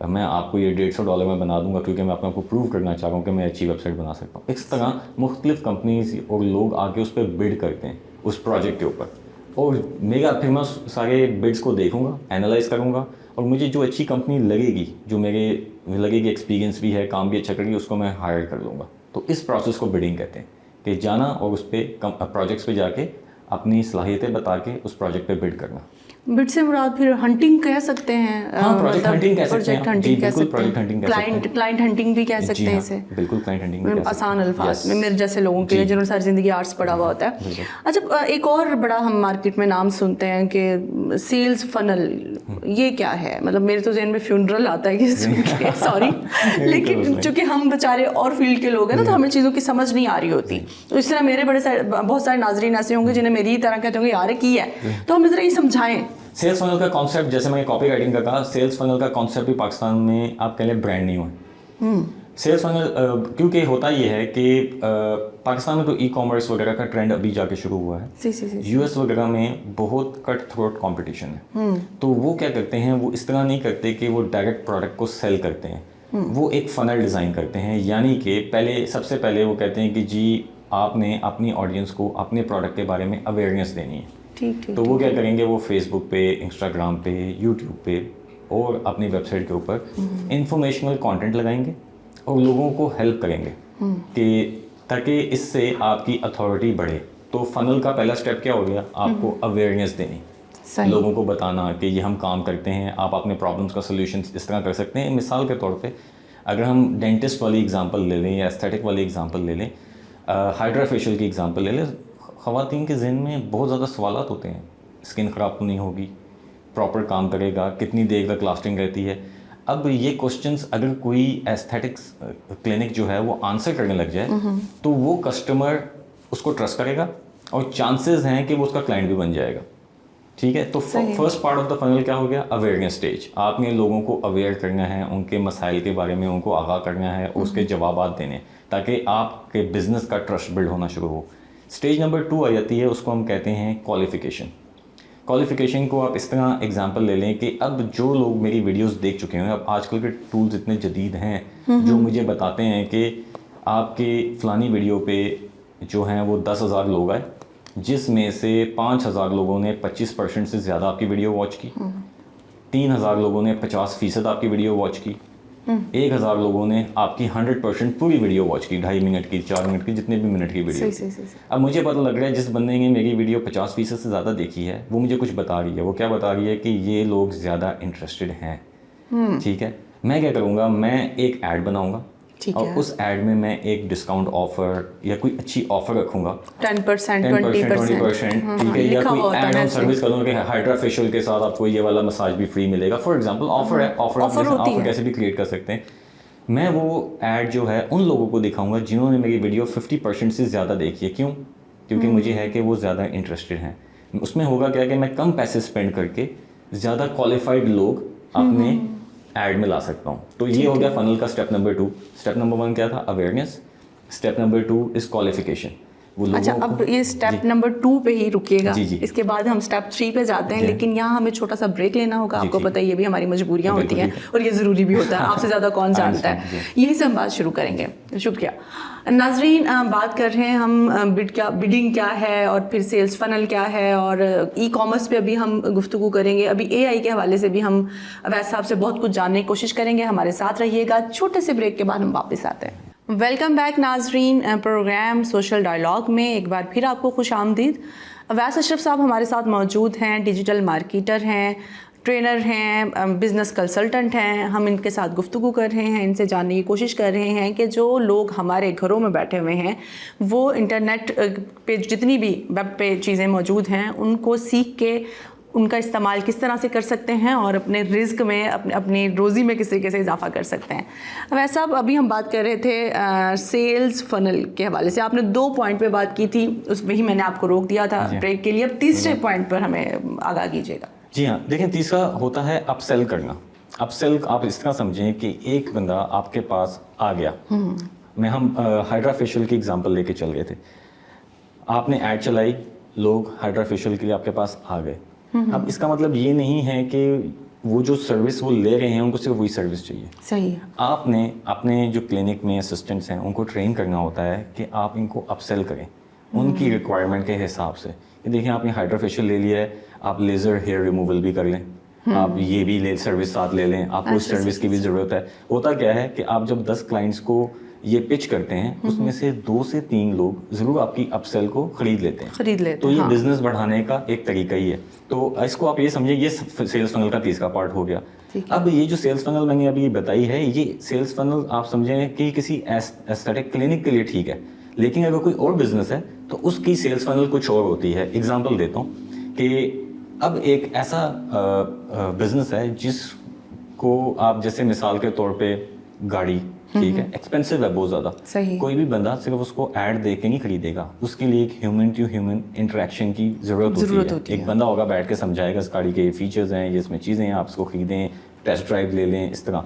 मैं आपको ये $150 में बना दूंगा, क्योंकि मैं अपने आपको प्रूव करना चाह रहा हूँ कि मैं अच्छी वेबसाइट बना सकता हूँ। इस तरह मुख्तलिफ कंपनीज और लोग आके उस पर बिड करते हैं उस प्रोजेक्ट के ऊपर, और फिर मैं सारे बिड्स को देखूँगा, एनालाइज करूँगा, और मुझे जो अच्छी कंपनी लगेगी, जो मेरे लगेगी एक्सपीरियंस भी है, काम भी अच्छा करेगी, उसको मैं हायर कर लूँगा। तो इस प्रोसेस को बिडिंग कहते हैं, कि जाना और उस पर प्रोजेक्ट्स पे जाके अपनी सलाहियतें बता के उस प्रोजेक्ट पे बिड करना। बिट से मुराद फिर हंटिंग कह सकते हैं। हाँ, प्रोजेक्ट हंटिंग कह सकते प्रोजेक्ट हैं हंटिंग कह बिल्कुल, सकते प्रोजेक्ट हैं, हंटिंग कह सकते हैं, क्लाइंट हंटिंग भी कह जी सकते हैं हाँ, इसे, बिल्कुल क्लाइंट हंटिंग भी कह सकते आसान हैं। अल्फाज में, मेरे जैसे लोगों के लिए जिन्होंने सारी जिंदगी आर्ट्स पढ़ा हुआ होता है। अच्छा, एक और बड़ा हम मार्केट में नाम सुनते हैं कि सेल्स फनल, ये क्या है? मतलब मेरे तो ज़हन में फ्यूनरल आता है कि सुन के, सॉरी, लेकिन चूंकि हम बेचारे और फील्ड के लोग हैं ना, तो हमें चीज़ों की समझ नहीं आ रही होती। तो इस तरह मेरे बहुत सारे नाजरीन ऐसे होंगे जिन्हें मेरी तरह कहते होंगे यार की है, तो हम इस तरह ये समझाएं। सेल्स फनल का कॉन्सेप्ट, जैसे मैंने कॉपी राइटिंग का कहा, सेल्स फनल का कॉन्सेप्ट भी पाकिस्तान में आप कह लें ब्रांड न्यू है। सेल्स फनल क्योंकि होता ये है कि पाकिस्तान में तो ई कॉमर्स वगैरह का ट्रेंड अभी जाके शुरू हुआ है। यूएस वगैरह में बहुत कट थ्रोट कॉम्पिटिशन है। तो वो क्या करते हैं, वो इस तरह नहीं करते कि वो डायरेक्ट प्रोडक्ट को सेल करते हैं, वो एक फनल डिज़ाइन करते हैं। यानी कि सबसे पहले वो कहते हैं कि जी आपने अपनी ऑडियंस को अपने प्रोडक्ट के बारे में अवेयरनेस देनी है। तो वो क्या करेंगे, वो फेसबुक पे, इंस्टाग्राम पे, यूट्यूब पे और अपनी वेबसाइट के ऊपर इंफॉर्मेशनल कंटेंट लगाएंगे और लोगों को हेल्प करेंगे कि ताकि इससे आपकी अथॉरिटी बढ़े। तो फनल का पहला स्टेप क्या हो गया, आपको अवेयरनेस देनी, लोगों को बताना कि ये हम काम करते हैं, आप अपने प्रॉब्लम्स का सोल्यूशन इस तरह कर सकते हैं। मिसाल के तौर पे अगर हम डेंटिस्ट वाली एग्जांपल ले लें या एस्थेटिक वाली एग्जांपल ले लें, हाइड्रा फेशियल की एग्जांपल ले लें, ख़वातीन के ज़हन में बहुत ज़्यादा सवालात होते हैं, स्किन ख़राब तो नहीं होगी, प्रॉपर काम करेगा, कितनी देर तक लास्टिंग रहती है। अब ये क्वेश्चंस अगर कोई एस्थेटिक्स क्लिनिक जो है वो आंसर करने लग जाए तो वो कस्टमर उसको ट्रस्ट करेगा और चांसेस हैं कि वो उसका क्लाइंट भी बन जाएगा। ठीक है, तो first part of the funnel क्या हो गया, अवेयरनेस स्टेज। आपने लोगों को अवेयर करना है, उनके मसाइल के बारे में उनको आगाह करना है और उसके जवाब देने, ताकि आपके बिजनेस का ट्रस्ट बिल्ड होना शुरू हो। स्टेज नंबर 2 आ जाती है, उसको हम कहते हैं क्वालिफिकेशन। क्वालिफिकेशन को आप इस तरह एग्जांपल ले लें कि अब जो लोग मेरी वीडियोस देख चुके हैं, अब आजकल के टूल्स इतने जदीद हैं जो मुझे बताते हैं कि आपके फ़लानी वीडियो पे जो हैं वो 10,000 लोग आए, जिसमें से 5,000 लोगों ने 25% से ज़्यादा आपकी वीडियो वॉच की, 3,000 लोगों ने 50% आपकी वीडियो वॉच की, 1,000 लोगों ने आपकी 100% पूरी वीडियो वॉच की, 2.5 मिनट की, 4 मिनट की, जितने भी मिनट की वीडियो। अब मुझे पता लग रहा है जिस बंदे ने मेरी वीडियो 50% से ज़्यादा देखी है वो मुझे कुछ बता रही है। वो क्या बता रही है कि ये लोग ज़्यादा इंटरेस्टेड हैं। ठीक है, मैं क्या करूँगा, मैं एक ऐड बनाऊँगा और उस ऐड में मैं एक डिस्काउंट ऑफर या कोई अच्छी ऑफर रखूँगा, 10%, 20%, ठीक है, या कोई ऐड ऑन सर्विस करूँगा कि हाइड्रा फेशियल के साथ आपको ये वाला मसाज भी फ्री मिलेगा। फॉर एग्जांपल ऑफर है, ऑफर कैसे भी क्रिएट कर सकते हैं। मैं वो ऐड जो है उन लोगों को दिखाऊंगा जिन्होंने मेरी वीडियो 50% से ज़्यादा देखी है। क्यों? क्योंकि मुझे है कि वो ज़्यादा इंटरेस्टेड हैं। उसमें होगा क्या कि मैं कम पैसे स्पेंड करके ज़्यादा क्वालिफाइड लोग अपने ऐड में ला सकता हूँ। तो ये हो गया फनल का स्टेप नंबर 2। स्टेप नंबर 1 क्या था, awareness. Step number 2 is qualification. अच्छा, अब ये स्टेप नंबर 2 पे ही रुकिएगा, इसके बाद हम स्टेप 3 पे जाते हैं, लेकिन यहाँ हमें छोटा सा ब्रेक लेना होगा। आपको पता है ये भी हमारी मजबूरियाँ होती हैं और ये ज़रूरी भी होता है, आपसे ज़्यादा कौन जानता है। यही से हम बात शुरू करेंगे। शुक्रिया। नाजरीन, बात कर रहे हैं हम बिडिंग क्या है और फिर सेल्स फनल क्या है, और ई कॉमर्स पे अभी हम गुफ्तगू करेंगे। अभी AI के हवाले से भी हम अवैस साहब से बहुत कुछ जानने की कोशिश करेंगे। हमारे साथ रहिएगा, छोटे से ब्रेक के बाद हम वापस आते हैं। वेलकम बैक नाजरीन, प्रोग्राम सोशल डायलॉग में एक बार फिर आपको खुश आमदीद। अवैस अशरफ साहब हमारे साथ मौजूद हैं, डिजिटल मार्केटर हैं, ट्रेनर हैं, बिज़नेस कंसल्टेंट हैं। हम इनके साथ गुफ्तगू कर रहे हैं, इनसे जानने की कोशिश कर रहे हैं कि जो लोग हमारे घरों में बैठे हुए हैं वो इंटरनेट पे जितनी भी वेब पे चीज़ें मौजूद हैं उनको सीख के उनका इस्तेमाल किस तरह से कर सकते हैं और अपने रिस्क में अपनी रोज़ी में किस तरीके से इजाफा कर सकते हैं। वैसे अब अभी हम बात कर रहे थे सेल्स फनल के हवाले से। आपने 2 पॉइंट पे बात की थी, वही मैंने आपको रोक दिया था ब्रेक के लिए। अब तीसरे पॉइंट पर हमें आगाह कीजिएगा। जी हाँ, देखिए तीसरा होता है अपसेल करना। अपसेल आप इस तरह समझें कि एक बंदा आपके पास आ गया, हम हाइड्रा फेशियल की एग्जांपल लेके चल गए थे। आपने ऐड चलाई, लोग हाइड्रा फेशियल के लिए आपके पास आ गए। अब इसका मतलब ये नहीं है कि वो जो सर्विस वो ले रहे हैं उनको सिर्फ वही सर्विस चाहिए। सही है। आपने अपने जो क्लिनिक में असिस्टेंट्स हैं उनको ट्रेन करना होता है कि आप इनको अपसेल करें उनकी रिक्वायरमेंट के हिसाब से। देखिए आपने हाइड्रा फेशियल ले लिया है, आप लेज़र हेयर रिमूवल भी कर लें, आप ये भी ले सर्विस साथ ले लें, आपको उस सर्विस की भी ज़रूरत है। होता क्या है कि आप जब 10 क्लाइंट्स को ये पिच करते हैं, उसमें से 2 से 3 लोग ज़रूर आपकी अपसेल को खरीद लेते हैं। तो ये बिजनेस बढ़ाने का एक तरीका ही है। तो इसको आप ये समझिए, ये सेल्स फनल का तीसरा पार्ट हो गया। अब ये जो सेल्स फनल मैंने अभी बताई है, ये सेल्स फनल आप समझें कि किसी एस्थेटिक क्लिनिक के लिए ठीक है, लेकिन अगर कोई और बिजनेस है तो उसकी सेल्स फनल कुछ और होती है। एग्जांपल देता हूँ कि अब एक ऐसा बिजनेस है जिसको आप जैसे मिसाल के तौर पे गाड़ी, ठीक है, एक्सपेंसिव है बहुत ज़्यादा, कोई भी बंदा सिर्फ उसको ऐड देख के नहीं खरीदेगा, उसके लिए एक ह्यूमन टू ह्यूमन इंटरेक्शन की ज़रूरत होती है। एक बंदा होगा बैठ के समझाएगा इस गाड़ी के फीचर्स हैं, ये इसमें चीज़ें हैं, आप इसको खरीदें, टेस्ट ड्राइव ले लें, इस तरह।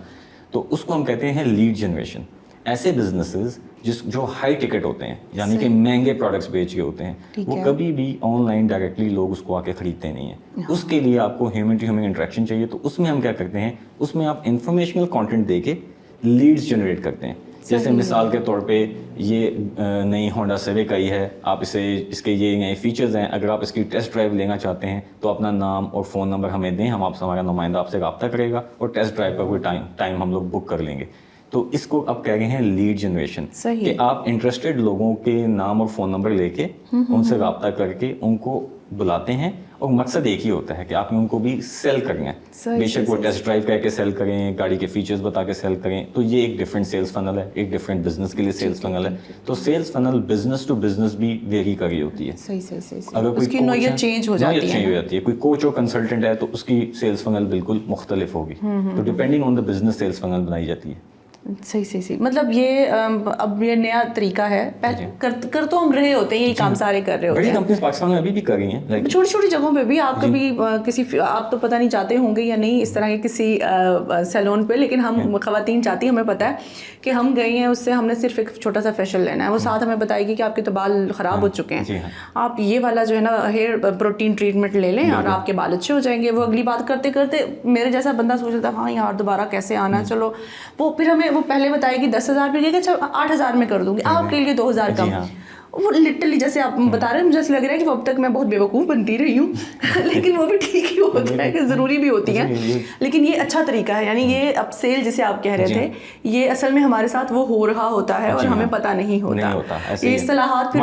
तो उसको हम कहते हैं लीड जनरेशन। ऐसे बिजनेसेस जो हाई टिकट होते हैं, यानी कि महंगे प्रोडक्ट्स बेच के होते हैं, वो कभी भी ऑनलाइन डायरेक्टली लोग उसको आके खरीदते नहीं हैं। उसके लिए आपको ह्यूमन टू ह्यूमन इंटरेक्शन चाहिए। तो उसमें हम क्या करते हैं, उसमें आप इंफॉर्मेशनल कंटेंट दे के लीड्स जनरेट करते हैं। जैसे मिसाल के तौर पे ये नई होंडा सिविक आई है, आप इसके ये नए फीचर्स हैं, अगर आप इसकी टेस्ट ड्राइव लेना चाहते हैं तो अपना नाम और फ़ोन नंबर हमें दें, हम आपसे, हमारा नुमाइंदा आपसे रब्ता करेगा और टेस्ट ड्राइव का कोई टाइम हम लोग बुक कर लेंगे। तो इसको अब कह रहे हैं लीड जनरेशन, कि आप इंटरेस्टेड लोगों के नाम और फ़ोन नंबर लेके उनसे रब्ता करके उनको बुलाते हैं, और मकसद एक ही होता है कि आपने उनको भी सेल करना है। बेशक वो टेस्ट ड्राइव करके सेल करें, गाड़ी के फीचर्स बता के सेल करें। तो ये एक डिफरेंट सेल्स फनल है, एक डिफरेंट बिजनेस के लिए सेल्स फनल है। तो sales funnel business to business भी वेरी कर रही होती है। अगर कोई उसकी नौयत चेंज हो जाती है, कोई कोच और कंसल्टेंट है तो उसकी सेल्स फनल बिल्कुल मुख्तलिफ होगी। तो depending on the business sales funnel बनाई जाती है। सही मतलब ये अब ये नया तरीका है। कर तो हम रहे होते हैं, यही काम सारे कर रहे होते हैं। बड़ी कंपनीज पाकिस्तान में अभी भी कर रही हैं, छोटी छोटी जगहों पे भी। आप कभी किसी, आप तो पता नहीं जाते होंगे या नहीं इस तरह के किसी सैलून पे, लेकिन हम खवातीन जाती हैं, हमें पता है कि हम गए हैं, उससे हमने सिर्फ एक छोटा सा फेशियल लेना है, वो साथ हमें बताएगी कि आपके तो बाल ख़राब हो चुके हैं, आप ये वाला जो है ना हेयर प्रोटीन ट्रीटमेंट ले लें और आपके बाल अच्छे हो जाएंगे। वो अगली बात करते करते मेरे जैसा बंदा सोचता है हाँ यार दोबारा कैसे आना, चलो वो फिर हमें वो पहले बताएगी 10,000 पे, अच्छा 8,000 में कर दूंगी, आपके लिए 2,000 कम। वो लिटरली जैसे आप बता रहे हैं, मुझे ऐसा लग रहा है कि अब तक मैं बहुत बेवकूफ़ बनती रही हूँ लेकिन वो भी ठीक ही होता है कि ज़रूरी भी होती है। लेकिन ये अच्छा तरीका है, यानी ये अब सेल जिसे आप कह रहे थे, ये असल में हमारे साथ वो हो रहा होता है और हमें पता नहीं होता। ये इस्तेलाहात फिर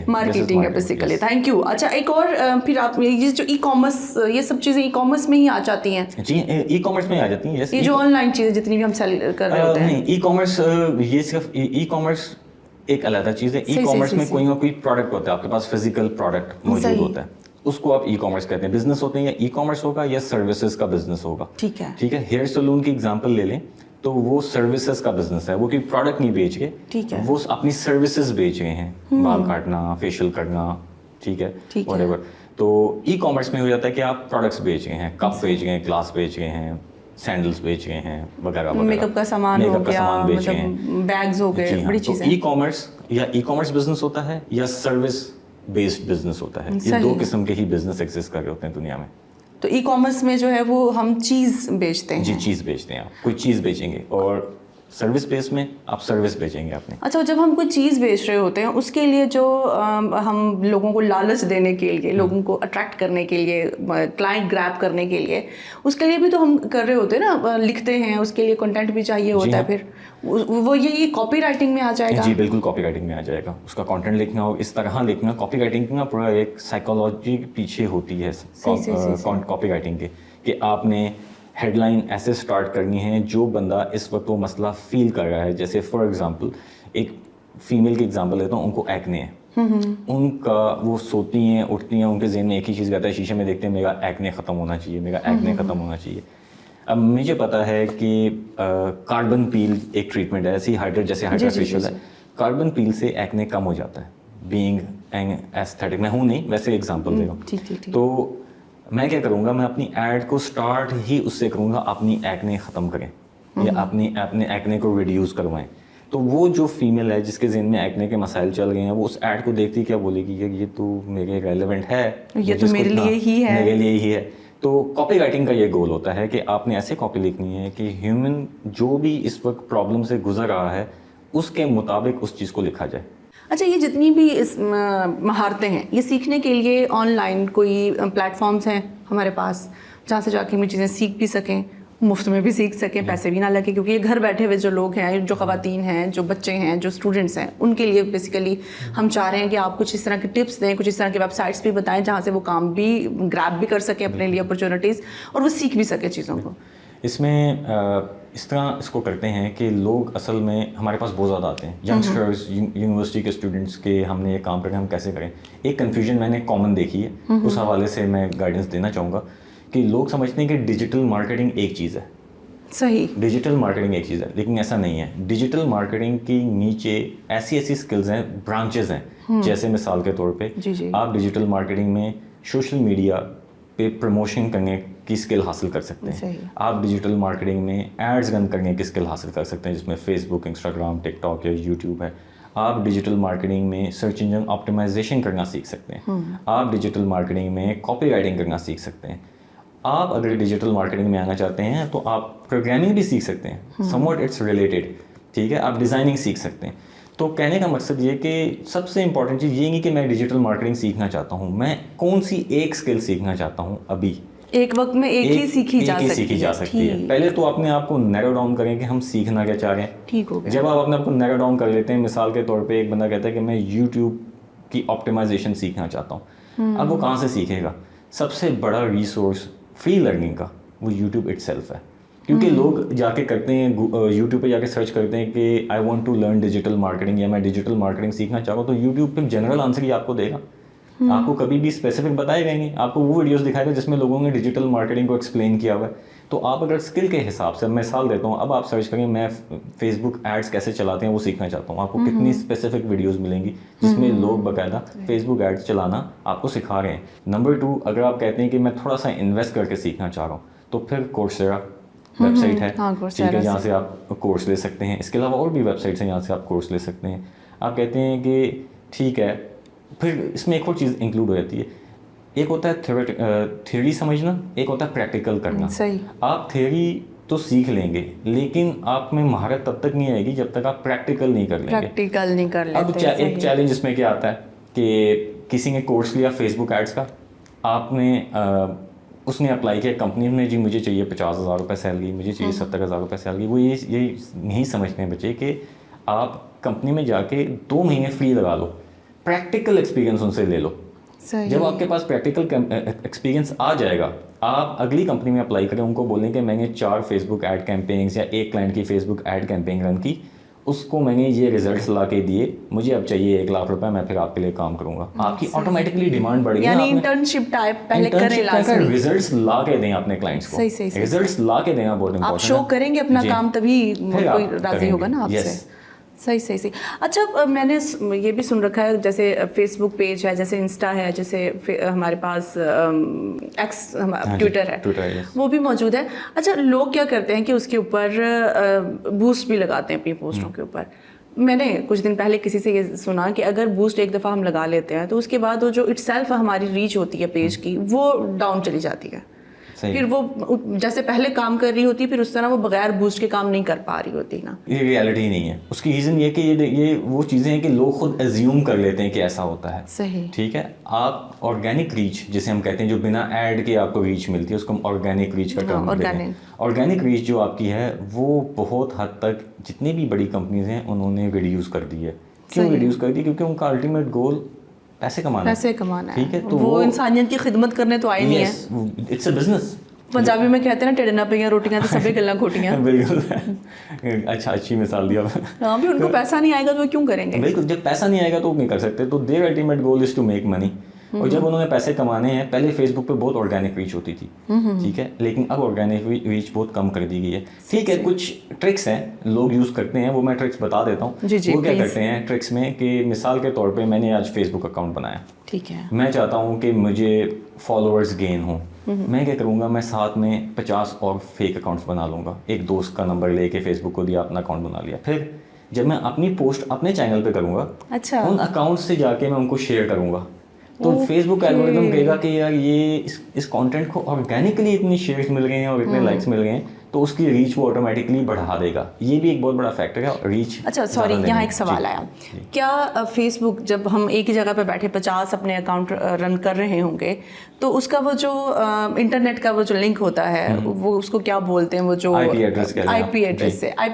मार्केटिंग है बेसिकली। Thank you. अच्छा एक और फिर आप ये जो ई कॉमर्स, ये सब चीज़ें ई कॉमर्स में ही आ जाती हैं? जी, ई कॉमर्स में आ जाती हैं। ये जो ऑनलाइन चीज़ें जितनी भी हम सेल कर रहे होते हैं, ई कॉमर्स, ये सिर्फ ई कॉमर्स एक अलग चीज़ है। ई कॉमर्स में कोई ना कोई प्रोडक्ट होता है, आपके पास फिजिकल प्रोडक्ट मौजूद होता है, उसको आप ई कॉमर्स कहते हैं। बिजनेस होते हैं, या ई कॉमर्स होगा या सर्विसेज का बिजनेस होगा। ठीक है। हेयर सैलून की एग्जांपल ले लें तो वो सर्विसेज का बिजनेस है, वो कोई प्रोडक्ट नहीं बेच के, ठीक है, वो अपनी सर्विसेज बेच रहे हैं, बाल काटना, फेशियल करना, ठीक है, व्हाटएवर। तो ई कॉमर्स में हो जाता है कि आप प्रोडक्ट्स बेच रहे हैं, कप बेच रहे हैं, ग्लास बेच रहे हैं, सैंडल्स बेच रहे हैं, वगैरह वगैरह, मेकअप का सामान हो गया, बेच रहे हैं, बैग्स हो गए, बड़ी चीजें। ई कॉमर्स या ई कॉमर्स बिजनेस होता है या सर्विस बेस्ड बिजनेस होता है। ये दो किस्म के ही बिजनेस एग्जिस्ट कर रहे होते हैं दुनिया में। तो ई कॉमर्स में जो है वो हम चीज़ बेचते हैं। जी, चीज़ बेचते हैं, आप कोई चीज़ बेचेंगे, और सर्विस बेस में आप सर्विस बेचेंगे अपने। अच्छा, जब हम कोई चीज़ बेच रहे होते हैं उसके लिए जो हम लोगों को लालच देने के लिए, लोगों को अट्रैक्ट करने के लिए, क्लाइंट ग्रैब करने के लिए, उसके लिए भी तो हम कर रहे होते हैं ना, लिखते हैं, उसके लिए कंटेंट भी चाहिए होता है। फिर वो ये कॉपी राइटिंग में आ जाएगा? जी बिल्कुल, कॉपी राइटिंग में आ जाएगा। उसका कंटेंट लिखना हो, इस तरह लिखना। कॉपी राइटिंग का पूरा एक साइकोलॉजी पीछे होती है कॉपी राइटिंग के, कि आपने हेडलाइन ऐसे स्टार्ट करनी है जो बंदा इस वक्त वो मसला फील कर रहा है। जैसे फॉर एग्जांपल एक फीमेल की एग्जांपल लेता हूँ, उनको एक्ने है, उनका वो सोती हैं, उठती हैं, उनके ज़हन में एक ही चीज़ रहता है, शीशे में देखते हैं मेरा एक्ने ख़त्म होना चाहिए, मेरा एक्ने ख़त्म होना चाहिए। अब मुझे पता है कि कार्बन पील एक ट्रीटमेंट है, ऐसी जैसे हाइड्रा फेशियल है, कार्बन पील से एक्ने कम हो जाता है। बीइंग एन एस्थेटिक, मैं हूँ नहीं, वैसे एग्जांपल दे रहा हूँ। तो मैं क्या करूँगा, मैं अपनी ऐड को स्टार्ट ही उससे करूँगा अपनी एक्ने ख़त्म करें या अपने एक्ने को रिड्यूस करवाएं। तो वो जो फीमेल है जिसके ज़हन में एक्ने के मसाइल चल रहे हैं, वो उस ऐड को देखती क्या बोलेगी, ये तो मेरे रेलेवेंट है, ये तो मेरे लिए ही है, मेरे लिए ही है। तो कॉपी राइटिंग का ये गोल होता है कि आपने ऐसे कॉपी लिखनी है कि ह्यूमन जो भी इस वक्त प्रॉब्लम से गुजर रहा है उसके मुताबिक उस चीज़ को लिखा जाए। अच्छा, ये जितनी भी इस महारतें हैं, ये सीखने के लिए ऑनलाइन कोई प्लेटफॉर्म्स हैं हमारे पास जहाँ से जाके हम चीज़ें सीख भी सकें, मुफ्त में भी सीख सकें, पैसे भी ना लगे, क्योंकि ये घर बैठे हुए जो लोग हैं, जो ख़वातीन हैं, जो बच्चे हैं, जो स्टूडेंट्स हैं, उनके लिए बेसिकली हम चाह रहे हैं कि आप कुछ इस तरह के टिप्स दें, कुछ इस तरह के वेबसाइट्स भी बताएं जहाँ से वो काम भी ग्रैब भी कर सकें अपने लिए अपॉर्चुनिटीज़, और वो सीख भी सके चीज़ों को। इसमें इस तरह इसको करते हैं कि लोग असल में हमारे पास बहुत ज़्यादा आते हैं यंगस्टर्स, यूनिवर्सिटी के स्टूडेंट्स के हमने ये काम करके हम कैसे करें। एक कन्फ्यूजन मैंने कॉमन देखी है, उस हवाले से मैं गाइडेंस देना चाहूँगा कि लोग समझते हैं कि डिजिटल मार्केटिंग एक चीज़ है। सही, डिजिटल मार्केटिंग एक चीज़ है, लेकिन ऐसा नहीं है। डिजिटल मार्केटिंग की नीचे ऐसी ऐसी स्किल्स हैं, ब्रांचेस हैं, जैसे मिसाल के तौर पे जी। आप डिजिटल मार्केटिंग में सोशल मीडिया पे प्रमोशन करने की स्किल हासिल कर सकते हैं। आप डिजिटल मार्केटिंग में एड्स रन करने की स्किल हासिल कर सकते हैं, जिसमें फेसबुक, इंस्टाग्राम, टिकटॉक या यूट्यूब है। आप डिजिटल मार्केटिंग में सर्च इंजन ऑप्टिमाइजेशन करना सीख सकते हैं। आप डिजिटल मार्केटिंग में कॉपी राइटिंग करना सीख सकते हैं। आप अगर डिजिटल मार्केटिंग में आना चाहते हैं तो आप प्रोग्रामिंग भी सीख सकते हैं, समवॉट इट्स रिलेटेड, ठीक है। आप डिज़ाइनिंग सीख सकते हैं। तो कहने का मकसद ये कि सबसे इंपॉर्टेंट चीज़ ये नहीं कि मैं डिजिटल मार्केटिंग सीखना चाहता हूँ, मैं कौन सी एक स्किल सीखना चाहता हूँ। अभी एक वक्त में एक ही सीखी जा सकती है। पहले तो अपने आप को नैरो डाउन करें कि हम सीखना क्या चाह रहे हैं। ठीक हो गया। जब आप अपने आप को नैरो डाउन कर लेते हैं, मिसाल के तौर पे एक बंदा कहता है कि मैं यूट्यूब की ऑप्टिमाइजेशन सीखना चाहता हूँ, अब वो कहाँ से सीखेगा? सबसे बड़ा रिसोर्स फ्री लर्निंग का वो यूट्यूब इटसेल्फ है, क्योंकि लोग जाके करते हैं यूट्यूब पे जाके सर्च करते हैं कि I want to learn digital marketing या मैं डिजिटल मार्केटिंग सीखना चाहता हूँ, तो यूट्यूब पे जनरल आंसर ही आपको देगा, आपको कभी भी स्पेसिफिक बताएगा ही नहीं। आपको वो वीडियोस दिखाएगा जिसमें लोगों ने डिजिटल मार्केटिंग को एक्सप्लेन किया हुआ है। तो आप अगर स्किल के हिसाब से, मिसाल देता हूँ, अब आप सर्च करेंगे मैं फेसबुक एड्स कैसे चलाते हैं वो सीखना चाहता हूँ, आपको कितनी स्पेसिफिक वीडियोस मिलेंगी जिसमें लोग बाकायदा फेसबुक एड्स चलाना आपको सिखा रहे हैं। नंबर 2, अगर आप कहते हैं कि मैं थोड़ा सा इन्वेस्ट करके सीखना चाह रहा हूँ, तो फिर कोर्सेरा वेबसाइट है, ठीक है, जहाँ से आप कोर्स ले सकते हैं। इसके अलावा और भी वेबसाइट्स हैं जहाँ से आप कोर्स ले सकते हैं। आप कहते हैं कि ठीक है, फिर इसमें एक और चीज़ इंक्लूड हो जाती है, एक होता है थ्योरी समझना, एक होता है प्रैक्टिकल करना। सही। आप थ्योरी तो सीख लेंगे, लेकिन आप में महारत तब तक नहीं आएगी जब तक आप प्रैक्टिकल नहीं कर लेंगे। अब एक चैलेंज इसमें क्या आता है कि किसी ने कोर्स लिया फेसबुक एड्स का, आपने उसने अप्लाई किया, कंपनी ने जी मुझे चाहिए 50,000 रुपये सैलरी, मुझे चाहिए 70,000 रुपये सैलरी। वो ये नहीं समझते हैं बच्चे कि आप कंपनी में जाके 2 महीने फ्री लगा लो, प्रैक्टिकल एक्सपीरियंस उनसे ले लो। जब आपके पास प्रैक्टिकल एक्सपीरियंस आ जाएगा, आप अगली कंपनी में अप्लाई करें, उनको बोलें कि मैंने 4 फेसबुक ऐड कैंपेन्स या एक क्लाइंट की फेसबुक ऐड कैंपेन रन की, उसको मैंने ये रिजल्ट्स ला के दिए, मुझे अब चाहिए 1 लाख रुपए, मैं फिर आपके लिए काम करूंगा। आपकी ऑटोमेटिकली डिमांड बढ़ गई, यानी इंटर्नशिप टाइप पहले करें, लाजमी रिजल्ट्स ला के दें अपने क्लाइंट्स को। सही। रिजल्ट्स ला के देना बहुत इंपॉर्टेंट है। आप शो करेंगे अपना काम, तभी कोई राजी होगा ना आपसे। सही। अच्छा, मैंने ये भी सुन रखा है, जैसे फेसबुक पेज है, जैसे इंस्टा है, जैसे हमारे पास एक्स ट्विटर है, वो भी मौजूद है। अच्छा, लोग क्या करते हैं कि उसके ऊपर बूस्ट भी लगाते हैं अपनी पोस्टों के ऊपर। मैंने कुछ दिन पहले किसी से ये सुना कि अगर बूस्ट एक दफ़ा हम लगा लेते हैं तो उसके बाद वो जो इटसेल्फ हमारी रीच होती है पेज की, वो डाउन चली जाती है। फिर वो जैसे पहले काम कर रही होती, फिर उस तरह वो बगैर बूस्ट के काम नहीं कर पा रही होती ना। ये रियलिटी नहीं है। उसकी रीज़न ये कि ये वो चीज़ें हैं कि लोग खुद एज्यूम कर लेते हैं कि ऐसा होता है। सही, ठीक है। आप ऑर्गेनिक रीच जिसे हम कहते हैं, जो बिना ऐड के आपको रीच मिलती है, उसको हम ऑर्गेनिक रीच का टर्म देते हैं। ऑर्गेनिक रीच जो आपकी है वो बहुत हद तक जितनी भी बड़ी कंपनीज हैं उन्होंने रिड्यूस कर दी है। क्यों रिड्यूस कर दी? क्योंकि उनका अल्टीमेट गोल पैसे कमाना है। ठीक है, तो वो इंसानियत की खिदमत करने तो आए नहीं है। It's a business. पंजाबी में कहते हैं ना, टेढ़ना पियां रोटियां तो सभी गल्ला खोटियां। बिल्कुल, अच्छा, अच्छी मिसाल दिया। हाँ, भी उनको पैसा नहीं आएगा तो वो क्यों करेंगे? बिल्कुल, जब पैसा नहीं आएगा तो वो नहीं कर सकते। तो their ultimate goal is to make money. और जब उन्होंने पैसे कमाने हैं, पहले फेसबुक पे बहुत ऑर्गेनिक रीच होती थी, ठीक है, लेकिन अब ऑर्गेनिक रीच बहुत कम कर दी गई है। ठीक है, कुछ ट्रिक्स हैं लोग यूज़ करते हैं, वो मैं ट्रिक्स बता देता हूँ। वो क्या करते हैं ट्रिक्स में कि मिसाल के तौर पे मैंने आज फेसबुक अकाउंट बनाया, ठीक है, मैं चाहता हूँ कि मुझे फॉलोअर्स गेन हो। मैं क्या करूँगा, मैं साथ में 50 और फेक अकाउंट्स बना लूँगा। एक दोस्त का नंबर लेके फेसबुक को दिया, अपना अकाउंट बना लिया। फिर जब मैं अपनी पोस्ट अपने चैनल पे करूँगा, अच्छा, उन अकाउंट से जाके मैं उनको शेयर करूँगा। तो फेसबुक एल्गोरिथम कहेगा कि यार ये इस कंटेंट को ऑर्गेनिकली इतनी शेयर्स मिल गए हैं और इतने लाइक्स मिल गए हैं, तो उसकी रीच वो ऑटोमेटिकली बढ़ा देगा। ये भी एक बहुत बड़ा फैक्टर है, रीच। अच्छा सॉरी, यहाँ एक सवाल आया, क्या फेसबुक जब हम एक ही जगह पे बैठे 50 अपने अकाउंट रन कर रहे होंगे तो उसका वो जो इंटरनेट का वो जो लिंक होता है वो उसको क्या बोलते हैं, वो जो आईपी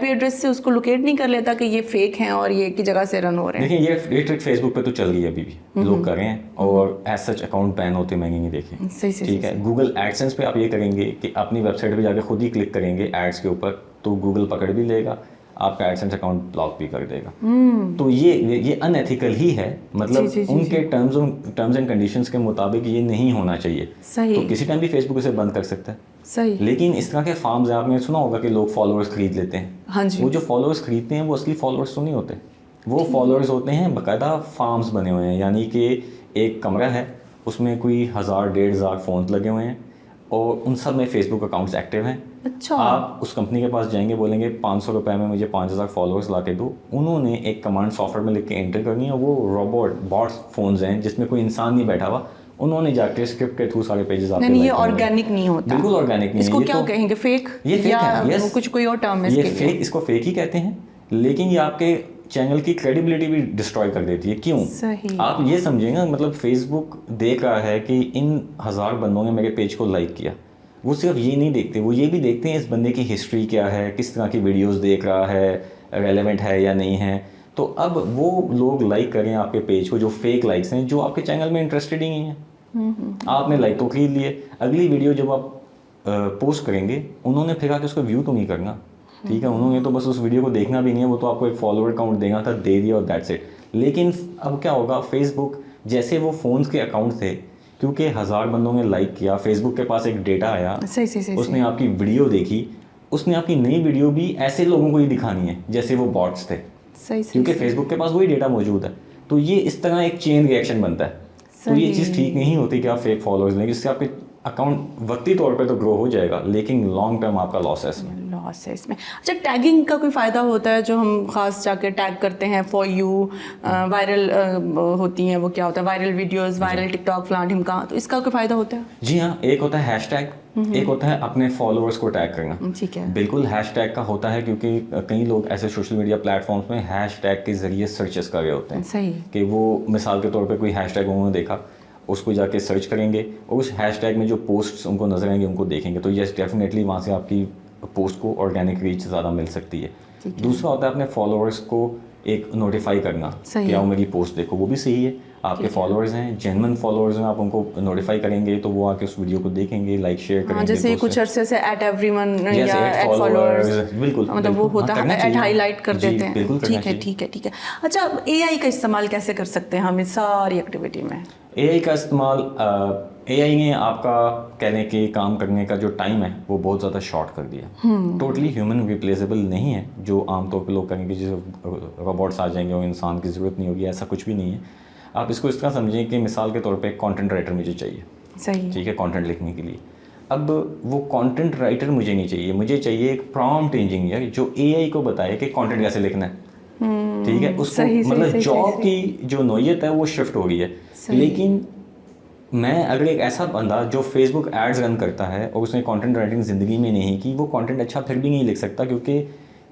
एड्रेस से उसको लोकेट नहीं कर लेता कि ये फेक हैं और ये एक ही जगह से रन हो रहे हैं? देखिए ये ट्रिक फेसबुक पे तो चल रही है अभी भी, लोग कर रहे हैं और एज सच अकाउंट बैन होते मैंने नहीं देखे। सही ठीक है, गूगल एडसेंस पे आप ये करेंगे कि अपनी वेबसाइट पे जाके खुद ही क्लिक करेंगे एड्स के ऊपर, तो गूगल पकड़ भी लेगा, आपका एडसेंस अकाउंट ब्लॉक भी कर देगा। तो ये अनएथिकल ही है, मतलब उनके टर्म्स एंड कंडीशंस के मुताबिक ये नहीं होना चाहिए। सही। तो किसी टाइम भी फेसबुक इसे बंद कर सकता है। सही। लेकिन इस तरह के फार्म्स है, आपने सुना होगा कि लोग फॉलोअर्स खरीद लेते हैं। हाँ जी। वो जो फॉलोअर्स खरीदते हैं वो असली फॉलोअर्स तो नहीं होते, वो फॉलोअर्स होते हैं बाकायदा फार्म्स बने हुए हैं, यानी कि एक कमरा है उसमें कोई 1000-1500 फ़ोन लगे हुए हैं और उन सब में फेसबुक अकाउंट्स एक्टिव हैं। अच्छा। आप उस कंपनी के पास जाएंगे, बोलेंगे 500 रुपये में मुझे 5000 फॉलोअर्स ला के दो, उन्होंने एक कमांड सॉफ्टवेयर में लिख के एंटर करनी है, वो बॉट्स फ़ोन्स हैं जिसमें कोई इंसान नहीं बैठा हुआ, उन्होंने जाके स्क्रिप्ट के थ्रू सारे पेजेस आपके नहीं, ये ऑर्गेनिक नहीं होता, बिल्कुल ऑर्गेनिक नहीं है। इसको क्या कहेंगे, फेक? ये फेक है, यस, कुछ कोई और टर्म है ये फेक, इसको फेक ही कहते हैं। लेकिन ये आपके चैनल की क्रेडिबिलिटी भी डिस्ट्रॉय कर देती है। क्यों? सही। आप ये समझेंगे, मतलब फेसबुक देख रहा है कि इन 1000 बंदों ने मेरे पेज को लाइक किया, वो सिर्फ ये नहीं देखते, वो ये भी देखते हैं इस बंदे की हिस्ट्री क्या है, किस तरह की वीडियोस देख रहा है, रेलेवेंट है या नहीं है। तो अब वो लोग लाइक करें आपके पेज को, जो फेक लाइक्स हैं, जो आपके चैनल में इंटरेस्टेड ही नहीं है। आपने लाइक तो खरीद लिए, अगली वीडियो जब आप पोस्ट करेंगे उन्होंने फिर आके उसको व्यू तो नहीं करना, ठीक है, उन्होंने तो बस उस वीडियो को देखना भी नहीं है, वो तो आपको एक फॉलोअर काउंट देना था, दे दिया और दैट्स इट। लेकिन अब क्या होगा, फेसबुक जैसे वो फ़ोन्स के अकाउंट थे, क्योंकि 1000 बंदों ने लाइक किया, फेसबुक के पास एक डेटा आया, उसने आपकी वीडियो देखी, उसने आपकी नई वीडियो भी ऐसे लोगों को ही दिखानी है जैसे वो बॉट्स थे, क्योंकि फेसबुक के पास वही डेटा मौजूद है। तो ये इस तरह एक चेन रिएक्शन बनता है। तो ये चीज़ ठीक नहीं होती कि आप फेक फॉलोअर्स लेंगे, इससे आपके अकाउंट वक्ती तौर पे तो ग्रो हो जाएगा, लेकिन लॉन्ग टर्म आपका लॉस है इसमें। अच्छा, टैगिंग का कोई फ़ायदा होता है, जो हम खास जाके टैग करते हैं फॉर यू, वायरल होती हैं, वो क्या होता है, वायरल वीडियोस, वायरल टिकटॉक, फलान ढिमका, तो इसका कोई फ़ायदा होता है? जी हाँ, एक होता है हैशटैग, एक होता है अपने फॉलोअर्स को टैग करना। ठीक है, बिल्कुल हैशटैग का होता है, क्योंकि कई लोग ऐसे सोशल मीडिया प्लेटफॉर्म्स में हैशटैग के ज़रिए सर्चेस कर रहे होते हैं। सही। कि वो मिसाल के तौर पे कोई हैशटैग उन्होंने देखा, उसको जाके सर्च करेंगे और उस हैशटैग में जो पोस्ट्स उनको नजर आएंगे उनको देखेंगे, तो यस डेफिनेटली वहाँ से आपकी पोस्ट को ऑर्गेनिक रीच ज़्यादा मिल सकती है। दूसरा होता है अपने फॉलोअर्स को एक नोटिफाई करना कि आओ मेरी पोस्ट देखो, वो भी सही है। आपके फॉलोअर्स हैं, जेन्युइन फॉलोअर्स हैं, आप उनको नोटिफाई करेंगे तो वो आके उस वीडियो को देखेंगे, लाइक शेयर करेंगे। जैसे कुछ अरसे से @everyone या @followers, बिल्कुल, मतलब वो होता है, हाईलाइट कर देते हैं। ठीक है। अच्छा, AI का इस्तेमाल कैसे कर सकते हैं हम इस सारी एक्टिविटी में? AI का इस्तेमाल, AI ने आपका कहने के काम करने का जो टाइम है वो बहुत ज़्यादा शॉर्ट कर दिया। टोटली ह्यूमन रिप्लेसेबल नहीं है, जो आमतौर पे लोग करेंगे जैसे रोबोट्स आ जाएंगे और इंसान की ज़रूरत नहीं होगी, ऐसा कुछ भी नहीं है। आप इसको इस तरह समझें कि मिसाल के तौर पे कंटेंट राइटर मुझे चाहिए, सही, ठीक है, कंटेंट लिखने के लिए। अब वो कंटेंट राइटर मुझे नहीं चाहिए, मुझे चाहिए एक प्रॉम्प्ट इंजीनियर जो AI को बताए कि कंटेंट कैसे लिखना है, ठीक है। उसको मतलब जॉब की जो नौयत है वो शिफ्ट हो गई है। लेकिन मैं अगर एक ऐसा बंदा जो फेसबुक एड्स रन करता है और उसने कंटेंट राइटिंग ज़िंदगी में नहीं की, वो कंटेंट अच्छा फिर भी नहीं लिख सकता, क्योंकि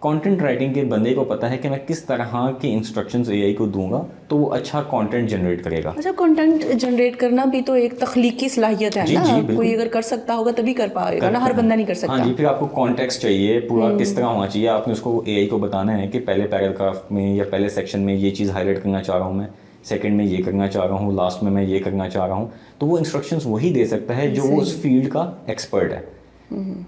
कंटेंट राइटिंग के बंदे को पता है कि मैं किस तरह के इंस्ट्रक्शंस AI को दूंगा तो वो अच्छा कंटेंट जनरेट करेगा। अच्छा, कंटेंट जनरेट करना भी तो एक तख्लीकी सलाहियत है ना, कोई अगर कर सकता होगा तभी कर पाएगा ना, हर बंदा नहीं कर सकता। हाँ जी, फिर आपको कॉन्टेक्स्ट चाहिए, पूरा किस तरह होना चाहिए, आपने उसको AI को बताना है कि पहले पैराग्राफ में या पहले सेक्शन में ये चीज़ हाईलाइट करना चाह रहा हूँ मैं, सेकंड में ये करना चाह रहा हूँ, लास्ट में मैं ये करना चाह रहा हूँ। तो वो इंस्ट्रक्शंस वही दे सकता है जो वो उस फील्ड का एक्सपर्ट है।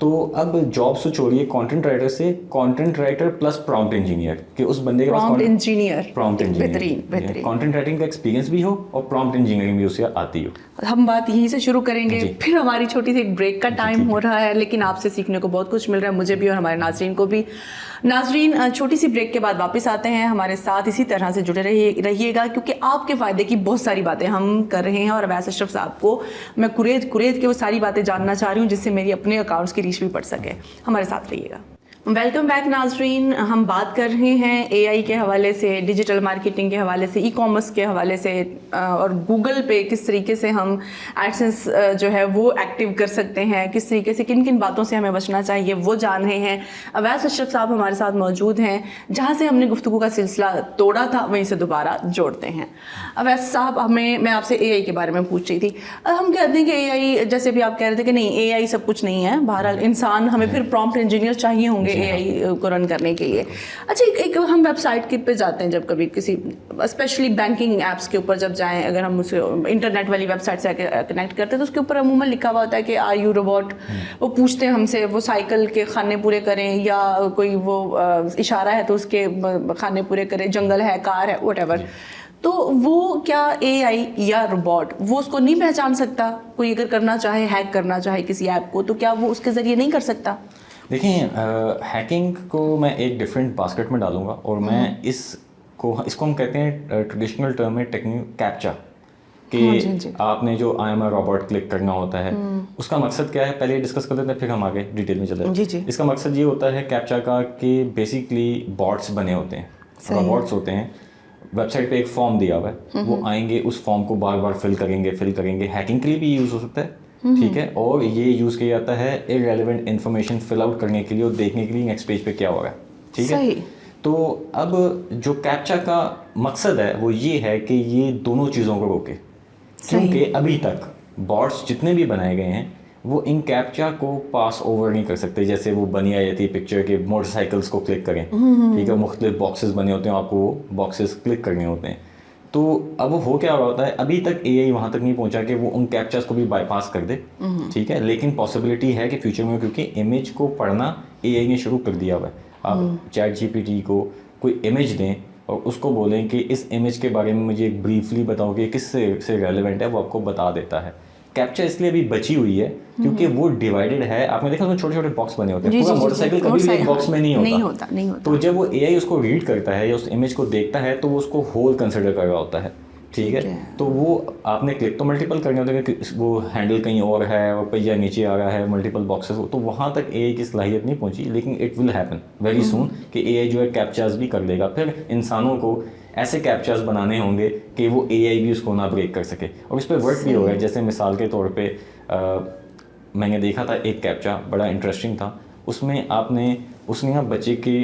तो अब जॉब स्विच हो रही है कंटेंट राइटर से content writer plus prompt engineer, कि उस बंदे के पास प्रॉम्प्ट इंजीनियर कंटेंट राइटिंग का एक्सपीरियंस भी हो और प्रॉम्प्ट इंजीनियरिंग भी उसे आती हो। हम बात यहीं से शुरू करेंगे, फिर हमारी छोटी सी एक ब्रेक का टाइम हो रहा है, लेकिन आपसे सीखने को बहुत कुछ मिल रहा है, मुझे भी और हमारे नाज़रीन को भी। नाज़रीन, छोटी सी ब्रेक के बाद वापस आते हैं, हमारे साथ इसी तरह से जुड़े रहिएगा, क्योंकि आपके फ़ायदे की बहुत सारी बातें हम कर रहे हैं और अवैस अशरफ साहब को मैं कुरेद के वो सारी बातें जानना चाह रही हूँ जिससे मेरी अपने अकाउंट्स की रीच भी बढ़ सके। हमारे साथ रहिएगा। वेलकम बैक नाजरीन। हम बात कर रहे हैं एआई के हवाले से, डिजिटल मार्केटिंग के हवाले से, ई कॉमर्स के हवाले से और गूगल पे किस तरीके से हम एडसेंस जो है वो एक्टिव कर सकते हैं, किस तरीके से किन किन बातों से हमें बचना चाहिए वो जान रहे हैं। अवैस अशरफ साहब हमारे साथ मौजूद हैं। जहाँ से हमने गुफ्तगू का सिलसिला तोड़ा था वहीं से दोबारा जोड़ते हैं। अवैस साहब, मैं आपसे एआई के बारे में पूछ रही थी। हम कहते हैं कि एआई, जैसे भी आप कह रहे थे कि नहीं एआई सब कुछ नहीं है, बहरहाल इंसान, हमें फिर प्रॉम्प्ट इंजीनियर चाहिए होंगे एआई को रन करने के लिए। अच्छा, एक हम वेबसाइट के पे जाते हैं जब कभी किसी, स्पेशली बैंकिंग एप्स के ऊपर जब जाएं, अगर हम उसे इंटरनेट वाली वेबसाइट से कनेक्ट करते हैं तो उसके ऊपर अमूमन लिखा हुआ होता है कि आर यू रोबोट। वो पूछते हैं हमसे वो साइकिल के खाने पूरे करें, या कोई वो इशारा है तो उसके खाने पूरे करें, जंगल है, कार है, व्हाटएवर। तो वो क्या एआई या रोबोट वो उसको नहीं पहचान सकता? कोई अगर करना चाहे, हैक करना चाहे किसी ऐप को, तो क्या वो उसके ज़रिए नहीं कर सकता? देखिए, हैकिंग को मैं एक डिफरेंट बास्केट में डालूंगा और मैं इसको हम कहते हैं ट्रेडिशनल टर्म में टेक्निक कैप्चा कि आपने जो I am a robot click करना होता है, उसका मकसद क्या है पहले डिस्कस कर लेते हैं, फिर हम आगे डिटेल में चले। जी। इसका मकसद ये होता है कैप्चा का कि बेसिकली बॉट्स बने होते हैं, रोबोट्स होते हैं। वेबसाइट पे एक फॉर्म दिया हुआ है, वो आएंगे उस फॉर्म को बार बार फिल करेंगे। हैकिंग के लिए भी यूज़ हो सकता है, ठीक है, और ये यूज़ किया जाता है इररेलेवेंट इन्फॉर्मेशन फिल आउट करने के लिए और देखने के लिए नेक्स्ट पेज पे क्या हो रहा है, ठीक है। तो अब जो कैप्चा का मकसद है वो ये है कि ये दोनों चीज़ों को रोके, क्योंकि अभी तक बॉट्स जितने भी बनाए गए हैं वो इन कैप्चा को पास ओवर नहीं कर सकते। जैसे वो बनी आई थी पिक्चर के मोटरसाइकिल्स को क्लिक करें, ठीक है, मुख्तलिफ बॉक्सेस बने होते हैं, आपको वो बॉक्सेस क्लिक करने होते हैं। तो अब हो क्या रहा होता है, अभी तक एआई वहाँ तक नहीं पहुँचा कि वो उन कैप्चास को भी बाईपास कर दे, ठीक है, लेकिन पॉसिबिलिटी है कि फ्यूचर में, क्योंकि इमेज को पढ़ना एआई ने शुरू कर दिया हुआ है। आप चैट जीपीटी को कोई इमेज दें और उसको बोलें कि इस इमेज के बारे में मुझे ब्रीफली बताओ कि किस से रेलेवेंट है, वो आपको बता देता है। कैप्चा इसलिए अभी बची हुई है क्योंकि वो डिवाइडेड है। आपने देखा उसमें छोटे छोटे बॉक्स बने होते हैं, पूरा मोटरसाइकिल कभी भी एक बॉक्स में नहीं होता। तो जब वो एआई उसको रीड करता है या उस इमेज को देखता है तो वो उसको होल कंसिडर कर रहा होता है, ठीक है। तो वो आपने क्लिक तो मल्टीपल करने होते हैं कि वो हैंडल कहीं और है और पहिया नीचे आ रहा है, मल्टीपल बॉक्सेस, तो वहाँ तक एआई की सलाहियत नहीं पहुँची, लेकिन it will happen very soon कि एआई जो है कैप्चास भी कर लेगा। फिर इंसानों को ऐसे कैप्चास बनाने होंगे कि वो एआई भी उसको ना ब्रेक कर सके, और इस पर वर्क भी होगा। जैसे मिसाल के तौर पे मैंने देखा था एक कैप्चा बड़ा इंटरेस्टिंग था, उसमें उसने ना बच्चे के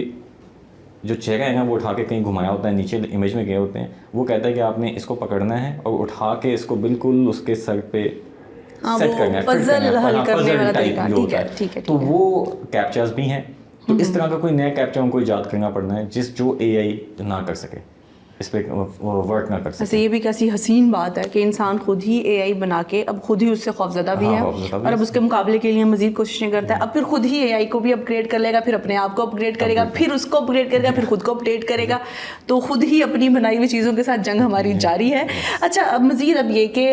जो चेहरा है ना वो उठा के कहीं घुमाया होता है, नीचे इमेज में गए होते हैं, वो कहता है कि आपने इसको पकड़ना है और उठा के इसको बिल्कुल उसके सर पे सेट करना है, पजल टाइप जो होता है। तो वो कैप्चास भी हैं। तो इस तरह का कोई नया कैप्चा उनको ईजाद करना पड़ना है जो एआई ना कर सके, इस पे वर्क ना कर सके। ऐसे ये भी कैसी हसीन बात है कि इंसान खुद ही एआई बना के अब खुद ही उससे खौफजदा भी है और अब उसके मुकाबले के लिए मजीद कोशिशें करता है। अब फिर खुद ही एआई को भी अपग्रेड कर लेगा, फिर अपने आप को अपग्रेड करेगा, फिर उसको अपग्रेड करेगा, फिर खुद को अपडेट करेगा। तो खुद ही अपनी बनाई हुई चीज़ों के साथ जंग हमारी जारी है। अच्छा, अब मजीद अब ये कि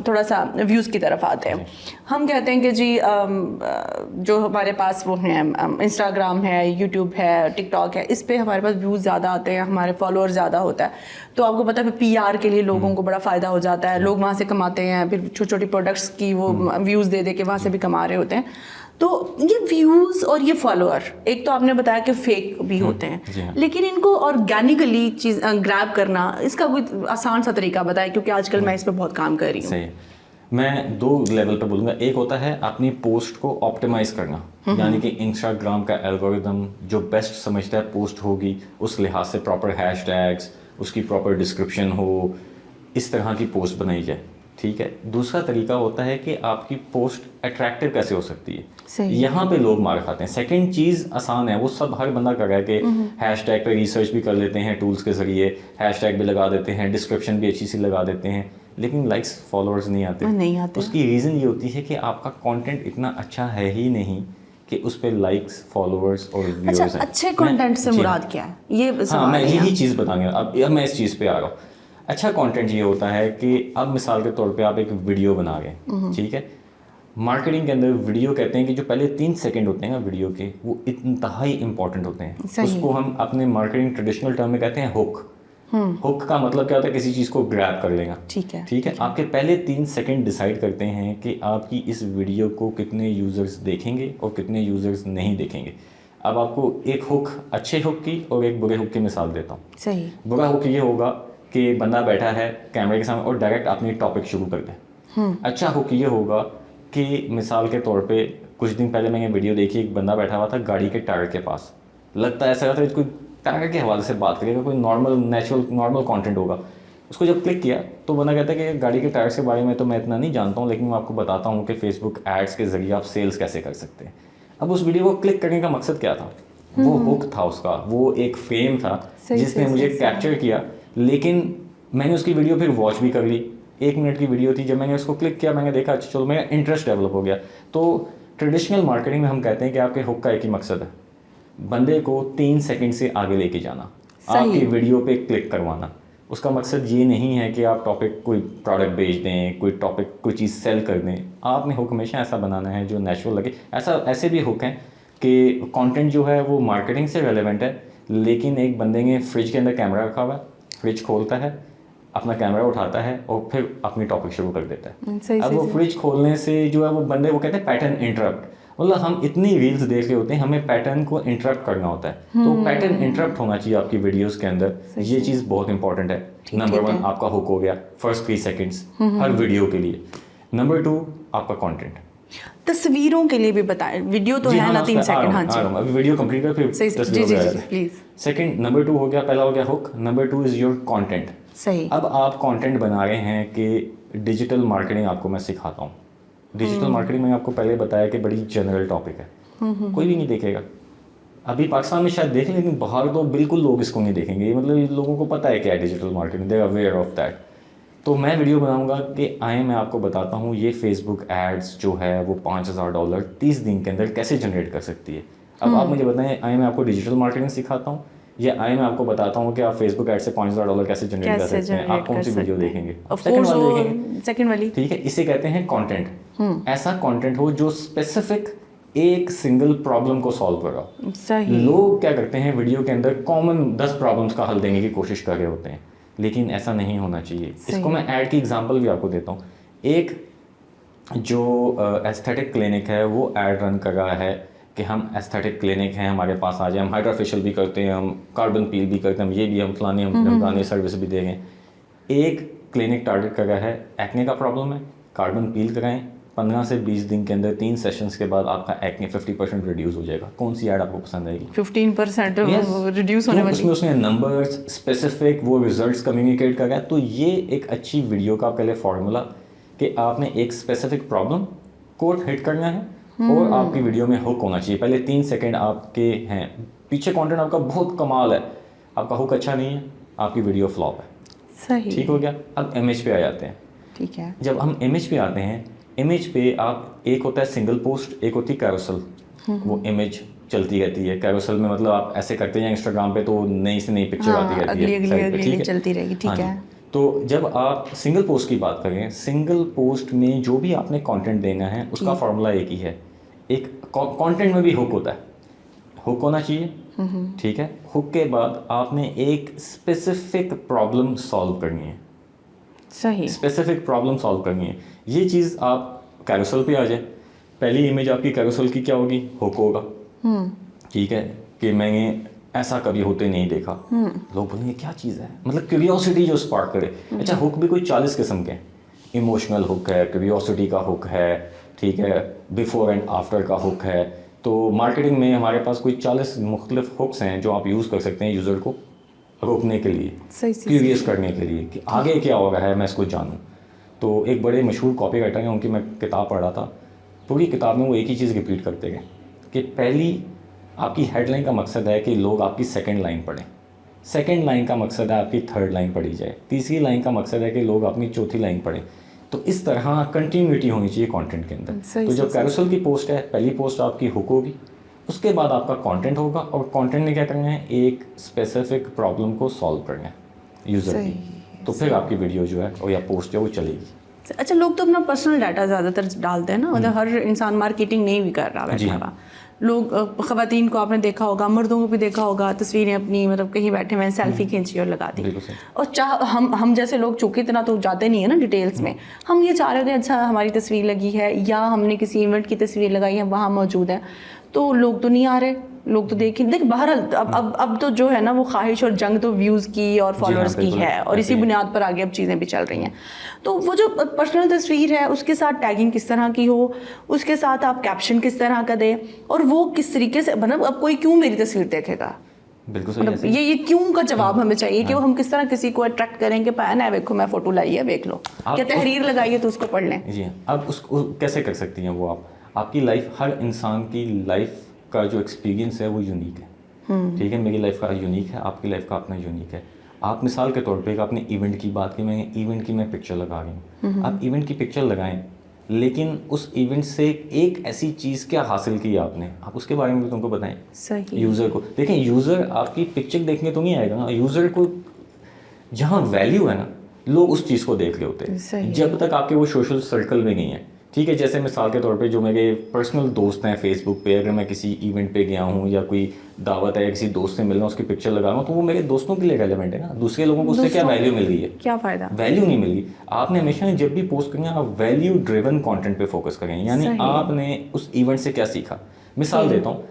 थोड़ा सा व्यूज़ की तरफ आते हैं। हम कहते हैं कि जी जो हमारे पास वो हैं, इंस्टाग्राम है, यूट्यूब है, टिकटॉक है, इस पर हमारे पास व्यूज़ ज़्यादा आते हैं, हमारे फॉलोअर ज़्यादा होता है। तो आपको पता है पीआर के लिए लोगों को बड़ा फ़ायदा हो जाता है, लोग वहाँ से कमाते हैं, फिर छोटी छोटी प्रोडक्ट्स की वो व्यूज़ दे के वहाँ से भी कमा रहे होते हैं। तो ये व्यूज़ और ये फॉलोअर, एक तो आपने बताया कि फेक भी होते हैं, लेकिन इनको ऑर्गेनिकली चीज़ ग्रैब करना, इसका कोई आसान सा तरीका बताएं, क्योंकि आजकल मैं इस पर बहुत काम कर रही हूँ। सही, मैं दो लेवल पे बोलूँगा। एक होता है अपनी पोस्ट को ऑप्टिमाइज करना, यानी कि इंस्टाग्राम का एल्गोरिदम जो बेस्ट समझता है पोस्ट होगी, उस लिहाज से प्रॉपर हैशटैग्स, उसकी प्रॉपर डिस्क्रिप्शन हो, इस तरह की पोस्ट बनाई जाए, ठीक है। दूसरा तरीका होता है कि आपकी पोस्ट अट्रैक्टिव कैसे हो सकती है, यहाँ पे लोग मार खाते हैं। सेकंड चीज़ आसान है, वो सब हर बंदा कर रहा है कि हैशटैग पे रिसर्च भी कर लेते हैं टूल्स के ज़रिए, हैशटैग भी लगा देते हैं, डिस्क्रिप्शन भी अच्छी सी लगा देते हैं, लेकिन लाइक्स फॉलोअर्स नहीं आते। उसकी रीज़न ये होती है कि आपका कंटेंट इतना अच्छा है ही नहीं कि उस पर लाइक्स, फॉलोअर्स और व्यूअर्स हैं। अच्छे कंटेंट से मुराद क्या है, ये हाँ, मैं यही चीज़ बताऊंगा। अब मैं इस चीज़ पे आ रहा हूँ। अच्छा कंटेंट ये होता है कि अब मिसाल के तौर पे आप एक वीडियो बना गए, ठीक है। मार्केटिंग के अंदर वीडियो कहते हैं कि जो पहले 3 सेकंड होते हैं ना वीडियो के, वो इंतहाई इंपॉर्टेंट होते हैं। उसको हम अपने मार्केटिंग ट्रेडिशनल टर्म में कहते हैं हुक। हुक का मतलब क्या होता है, किसी चीज़ को ग्रैब कर लेगा, ठीक है। आपके पहले 3 सेकंड डिसाइड करते हैं कि आपकी इस वीडियो को कितने यूज़र्स देखेंगे और कितने यूज़र्स नहीं देखेंगे। अब आपको एक हुक, अच्छे हुक की और एक बुरे हुक की मिसाल देता हूँ। सही। बुरा हुक ये होगा कि बंदा बैठा है कैमरे के सामने और डायरेक्ट अपनी टॉपिक शुरू कर दे। अच्छा हुक ये होगा कि मिसाल के तौर पे कुछ दिन पहले मैंने वीडियो देखी, एक बंदा बैठा हुआ था गाड़ी के टायर के पास, लगता है ऐसा था कोई टायर के हवाले से बात करेगा, कोई नॉर्मल कंटेंट होगा। उसको जब क्लिक किया तो बंदा कहता है कि गाड़ी के टायर्स के बारे में तो मैं इतना नहीं जानता हूँ, लेकिन मैं आपको बताता हूँ कि फेसबुक एड्स के ज़रिए आप सेल्स कैसे कर सकते हैं। अब उस वीडियो को क्लिक करने का मकसद क्या था? वो हुक था उसका, वो एक फ्रेम था जिसने मुझे कैप्चर किया। लेकिन मैंने उसकी वीडियो फिर वॉच भी कर ली, 1 मिनट की वीडियो थी। जब मैंने उसको क्लिक किया, मैंने देखा अच्छा चलो, मेरा इंटरेस्ट डेवलप हो गया। तो ट्रेडिशनल मार्केटिंग में हम कहते हैं कि आपके हुक का एक ही मकसद है, बंदे को 3 सेकंड से आगे लेके जाना, आपकी वीडियो पे क्लिक करवाना। उसका मकसद ये नहीं है कि आप टॉपिक कोई प्रोडक्ट बेच दें, कोई टॉपिक कोई चीज़ सेल कर दें। आपने हुक हमेशा ऐसा बनाना है जो नेचुरल लगे। ऐसे भी हुक हैं कि कंटेंट जो है वो मार्केटिंग से रेलेवेंट है, लेकिन एक बंदे ने फ्रिज के अंदर कैमरा रखा हुआ है, फ्रिज खोलता है, अपना कैमरा उठाता है और फिर अपनी टॉपिक शुरू कर देता है। अब वो फ्रिज खोलने से जो है वो बंदे वो कहते हैं पैटर्न इंटरप्ट, मतलब हम इतनी रील्स देख रहे होते हैं, हमें पैटर्न को इंटरप्ट करना होता है। तो पैटर्न इंटरप्ट होना चाहिए आपकी वीडियोस के अंदर, ये चीज़ बहुत इंपॉर्टेंट है। नंबर 1 आपका हुक हो गया, फर्स्ट 3 सेकंड्स हर वीडियो के लिए। नंबर 2 आपका कंटेंट। तस्वीरों के लिए भी बताएं, वीडियो तो है ना 3 सेकंड। हाँ जी, अभी वीडियो कंप्लीट कर फिर जी प्लीज। सेकंड, नंबर 2 हो गया, पहला हो गया hook, number 2 is your content. सही। अब आप कंटेंट बना रहे हैं कि डिजिटल मार्केटिंग आपको मैं सिखाता हूँ। डिजिटल मार्केटिंग मैंने आपको पहले बताया कि बड़ी जनरल टॉपिक है, कोई भी नहीं देखेगा। अभी पाकिस्तान में शायद देख, लेकिन बाहर तो बिल्कुल लोग इसको नहीं देखेंगे। मतलब लोगों को पता है क्या है digital marketing, they are aware of that. तो मैं वीडियो बनाऊंगा कि मैं आपको बताता हूँ ये फेसबुक एड्स जो है वो $5000 30 दिन के अंदर कैसे जनरेट कर सकती है। अब आप मुझे बताएं, मैं आपको डिजिटल मार्केटिंग सिखाता हूँ या मैं आपको बताता हूँ कि आप फेसबुक एड से $5000 कैसे जनरेट कर सकते हैं। आप कौन सी वीडियो देखेंगे? सेकंड वाली। ठीक है, इसे कहते हैं कंटेंट। ऐसा कंटेंट हो जो स्पेसिफिक एक सिंगल प्रॉब्लम को सॉल्व कर रहा। सही। लोग क्या करते हैं, वीडियो के अंदर कॉमन 10 प्रॉब्लम्स का हल देने की कोशिश कर रहे होते हैं, लेकिन ऐसा नहीं होना चाहिए। इसको मैं ऐड की एग्जांपल भी आपको देता हूँ। एक जो एस्थेटिक क्लिनिक है वो ऐड रन कर रहा है कि हम एस्थेटिक क्लिनिक हैं, हमारे पास आ जाए, हम हाइड्रा फेशियल भी करते हैं, हम कार्बन पील भी करते हैं, हम ये भी, हम फलानी सर्विस भी दे रहे हैं। एक क्लिनिक टारगेट कर रहा है एक्ने का प्रॉब्लम है, कार्बन पील कराएं, 15 से 20 दिन के अंदर 3 सेशंस के बाद आपका एक्ने 50% रिड्यूस हो जाएगा। कौन सी ऐड आपको पसंद आएगी? 15% रिड्यूस होने वाली। उसमें उसने नंबर्स स्पेसिफिक वो रिजल्ट्स कम्युनिकेट कर रहा है। तो ये एक अच्छी वीडियो का पहले फॉर्मूला कि आपने एक स्पेसिफिक प्रॉब्लम कोट हिट करना है और आपकी वीडियो में हुक होना चाहिए। पहले 3 सेकंड आपके हैं, पीछे कंटेंट आपका बहुत कमाल है, आपका हुक अच्छा नहीं है, आपकी वीडियो फ्लॉप है। सही। ठीक हो गया। अब इमेज पे आ जाते हैं। ठीक है। जब हम इमेज पे आते हैं, इमेज पे आप एक होता है सिंगल पोस्ट, एक होती है कैरोसल। वो इमेज चलती रहती है कैरोसल में, मतलब आप ऐसे करते हैं इंस्टाग्राम पे तो नई से नई पिक्चर आती रहती है, अगली चलती रहेगी। ठीक है। तो जब आप सिंगल पोस्ट की बात करें, सिंगल पोस्ट में जो भी आपने कंटेंट देना है उसका फॉर्मूला एक ही है। एक कंटेंट में भी हुक होता है, हुक होना चाहिए। ठीक है। हुक के बाद आपने एक स्पेसिफिक प्रॉब्लम सॉल्व करनी है। सही। स्पेसिफिक प्रॉब्लम सॉल्व करनी है। ये चीज़ आप कैरोसल पे आ जाए, पहली इमेज आपकी कैरोसल की क्या होगी? हुक होगा। ठीक है, कि मैंने ऐसा कभी होते नहीं देखा। लोग बोलेंगे क्या चीज़ है, मतलब क्यूरियोसिटी जो स्पार्क करे। अच्छा, हुक भी कोई 40 किस्म के, इमोशनल हुक है, क्यूरियोसिटी का हुक है, ठीक है, बिफोर एंड आफ्टर का हुक है। तो मार्केटिंग में हमारे पास कोई 40 मुख्तलिफ हुक्स हैं जो आप यूज़ कर सकते हैं यूज़र को रोकने के लिए, क्यूरियस करने के लिए कि आगे क्या हो रहा है, मैं इसको जानूँ। तो एक बड़े मशहूर कॉपी राइटर हैं, उनकी मैं किताब पढ़ रहा था। पूरी किताब में वो एक ही चीज़ रिपीट करते गए कि पहली आपकी हेडलाइन का मकसद है कि लोग आपकी सेकंड लाइन पढ़ें, सेकंड लाइन का मकसद है आपकी थर्ड लाइन पढ़ी जाए, तीसरी लाइन का मकसद है कि लोग अपनी चौथी लाइन पढ़ें। तो इस तरह कंटिन्यूटी होनी चाहिए कंटेंट के अंदर। तो जब कैरोसल की पोस्ट है, पहली पोस्ट आपकी हुक होगी, उसके बाद आपका कंटेंट होगा, और कंटेंट ने क्या करना है, एक स्पेसिफिक प्रॉब्लम को सॉल्व करना है यूज़र की। तो फिर आपकी वीडियो जो है और या पोस्ट जो वो चलेगी। अच्छा, लोग तो अपना पर्सनल डाटा ज़्यादातर डालते हैं ना, मतलब हर इंसान मार्केटिंग नहीं भी कर रहा बैठा हुआ। लोग ख़वातीन को आपने देखा होगा, मर्दों को भी देखा होगा, तस्वीरें अपनी मतलब कहीं बैठे हुए सेल्फी खींची और लगा दी। और हम जैसे लोग चूँकि इतना तो जाते नहीं है ना डिटेल्स में, हम ये चाह रहे थे अच्छा हमारी तस्वीर लगी है या हमने किसी इवेंट की तस्वीर लगाई है वहाँ मौजूद है, तो लोग तो नहीं आ रहे, लोग तो देख बहरहाल अब तो जो है ना वो ख्वाहिश और जंग तो व्यूज़ की और फॉलोअर्स की है, और इसी बुनियाद पर आगे अब चीज़ें भी चल रही हैं। तो वो जो पर्सनल तस्वीर है उसके साथ टैगिंग किस तरह की हो, उसके साथ आप कैप्शन किस तरह का दें, और वो किस तरीके से, मतलब अब कोई क्यों मेरी तस्वीर देखेगा, बिल्कुल मतलब ये क्यों का जवाब हमें चाहिए कि हम किस तरह किसी को अट्रैक्ट करें कि पाया ना देखो मैं फोटो लाई है देख लो, क्या तहरीर लगाइए तो उसको पढ़ लें। जी, अब उसको कैसे कर सकती हैं वो आपकी लाइफ, हर इंसान की लाइफ का जो एक्सपीरियंस है वो यूनिक है, ठीक है। मेरी लाइफ का यूनिक है, आपकी लाइफ का अपना यूनिक है। आप मिसाल के तौर पे आपने इवेंट की बात की, मैं इवेंट की मैं पिक्चर लगा रही हूँ, आप इवेंट की पिक्चर लगाएं, लेकिन उस इवेंट से एक ऐसी चीज़ क्या हासिल की आपने, आप उसके बारे में भी तुमको बताएं। सही, यूज़र को देखें, यूज़र आपकी पिक्चर देखने तो नहीं आएगा ना, यूज़र को जहाँ वैल्यू है ना, लोग उस चीज़ को देख रहे होते हैं, जब तक आपके वो सोशल सर्कल में नहीं है, ठीक है। जैसे मिसाल के तौर पे जो मेरे पर्सनल दोस्त हैं फेसबुक पे, अगर मैं किसी इवेंट पे गया हूँ या कोई दावत है या किसी दोस्त से मिलना, उसकी पिक्चर लगा रहा हूँ, तो वो मेरे दोस्तों के लिए रेलेवेंट है ना, दूसरे लोगों को उससे क्या वैल्यू मिल रही है, क्या फ़ायदा, वैल्यू नहीं मिल रही। आपने हमेशा जब भी पोस्ट करें आप वैल्यू ड्रिवन कंटेंट पे फोकस करें, यानी आपने उस इवेंट से क्या सीखा। मिसाल देता हूँ,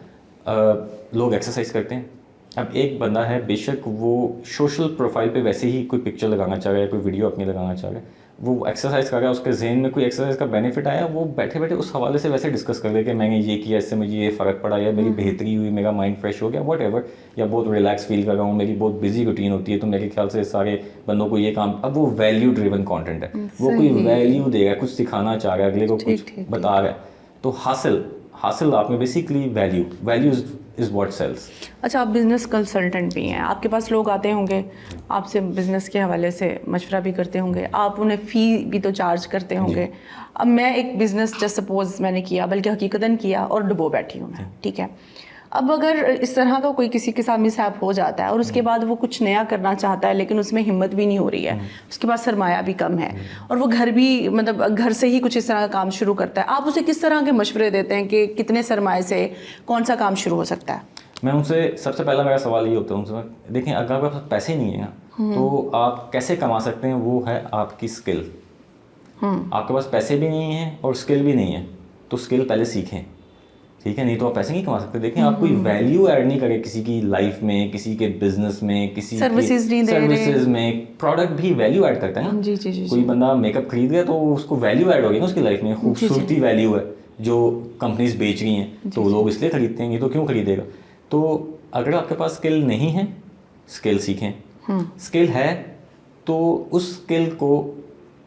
लोग एक्सरसाइज करते हैं, अब एक बंदा है बेशक वो सोशल प्रोफाइल पे वैसे ही कोई पिक्चर लगाना चाह रहा है, कोई वीडियो अपनी लगाना चाह रहा है, वो एक्सरसाइज कर रहा है, उसके जहन में कोई एक्सरसाइज का बेनिफिट आया, वो बैठे बैठे उस हवाले से वैसे डिस्कस कर ले कि मैंने ये किया, इससे मुझे ये फ़र्क पड़ा, या मेरी बेहतरी हुई, मेरा माइंड फ्रेश हो गया, वट एवर, या बहुत रिलैक्स फील कर रहा हूँ, मेरी बहुत बिजी रूटीन होती है, तो मेरे ख्याल से सारे बंदों को ये काम, अब वो वैल्यू ड्रिवन कॉन्टेंट है, वो कोई वैल्यू देगा, कुछ सिखाना चाह रहा है, अगले को कुछ बता रहा है, तो हासिल आप में basically value is what sells. अच्छा, आप बिज़नेस कंसल्टेंट भी हैं, आपके पास लोग आते होंगे, आपसे बिज़नेस के हवाले से मशवरा भी करते होंगे, आप उन्हें फ़ी भी तो चार्ज करते होंगे। अब मैं एक बिज़नेस जस्ट सपोज़ मैंने किया, बल्कि हकीकतन किया, और डुबो बैठी हूँ मैं, ठीक है। अब अगर इस तरह का कोई किसी के साथ मिसहैप हो जाता है और उसके बाद वो कुछ नया करना चाहता है, लेकिन उसमें हिम्मत भी नहीं हो रही है, उसके पास सरमाया भी कम है, और वो घर भी मतलब घर से ही कुछ इस तरह का काम शुरू करता है, आप उसे किस तरह के मशवरे देते हैं कि कितने सरमाए से कौन सा काम शुरू हो सकता है? मैं उनसे सबसे पहला मेरा सवाल ये होता है उनसे, देखें अगर आपके पास पैसे नहीं है ना, तो आप कैसे कमा सकते हैं, वो है आपकी स्किल। आपके पास पैसे भी नहीं है और स्किल भी नहीं है, तो स्किल पहले सीखें, ठीक है, नहीं तो आप पैसे नहीं कमा सकते। देखें आप कोई वैल्यू ऐड नहीं करें किसी की लाइफ में, किसी के बिजनेस में, किसी सर्विसेज में, प्रोडक्ट भी वैल्यू ऐड करता है ना। जी। कोई बंदा मेकअप खरीद गया तो उसको वैल्यू ऐड होगी ना उसकी लाइफ में, खूबसूरती वैल्यू है जो कंपनीज बेच रही हैं, तो लोग इसलिए खरीदते हैं, ये तो क्यों खरीदेगा। तो अगर आपके पास स्किल नहीं है, स्किल सीखें। स्किल है तो उस स्किल को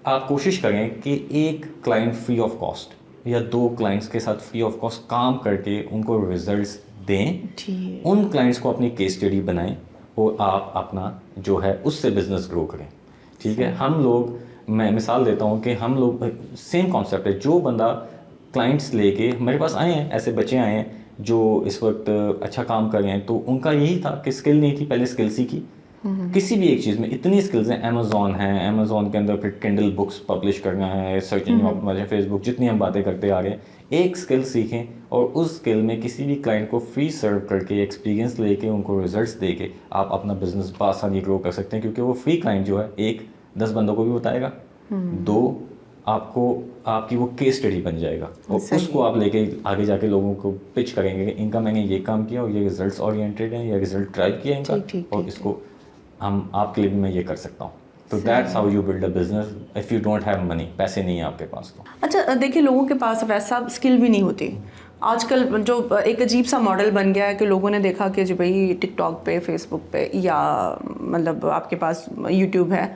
आप कोशिश करें कि एक क्लाइंट फ्री ऑफ कॉस्ट या 2 क्लाइंट्स के साथ फ्री ऑफ कॉस्ट काम करके उनको रिजल्ट्स दें, उन क्लाइंट्स को अपनी केस स्टडी बनाएं और आप अपना जो है उससे बिजनेस ग्रो करें, ठीक है। हम लोग, मैं मिसाल देता हूँ कि हम लोग सेम कॉन्सेप्ट है, जो बंदा क्लाइंट्स लेके मेरे पास आए हैं, ऐसे बच्चे आए हैं जो इस वक्त अच्छा काम कर रहे हैं, तो उनका यही था कि स्किल नहीं थी, पहले स्किल सीखी। किसी भी एक चीज़ में इतनी स्किल्स हैं, अमेज़ॉन है, अमेज़ॉन के अंदर फिर किंडल बुक्स पब्लिश करना है, सर्च इंजन ऑप्टिमाइजेशन, फेसबुक, जितनी हम बातें करते आ गए, एक स्किल सीखें और उस स्किल में किसी भी क्लाइंट को फ्री सर्व करके, एक्सपीरियंस लेके, उनको रिजल्ट्स देके आप अपना बिजनेस आसानी ग्रो कर सकते हैं, क्योंकि वो फ्री क्लाइंट जो है 1-10 बंदों को भी बताएगा, 2 आपको आपकी वो केस स्टडी बन जाएगा, और उसको आप लेके आगे जाके लोगों को पिच करेंगे कि इनका मैंने ये काम किया और ये रिजल्ट्स ओरिएंटेड हैं, या रिजल्ट ड्राइव किया इनका, और इसको हम आपके लिए भी मैं ये कर सकता हूँ। तो that's how you build a business if you don't have money, पैसे नहीं है आपके पास तो। अच्छा देखिए, लोगों के पास वैसा स्किल भी नहीं होती आजकल। जो एक अजीब सा मॉडल बन गया है कि लोगों ने देखा कि जो भाई टिकटॉक पे, फेसबुक पे, या मतलब आपके पास यूट्यूब है,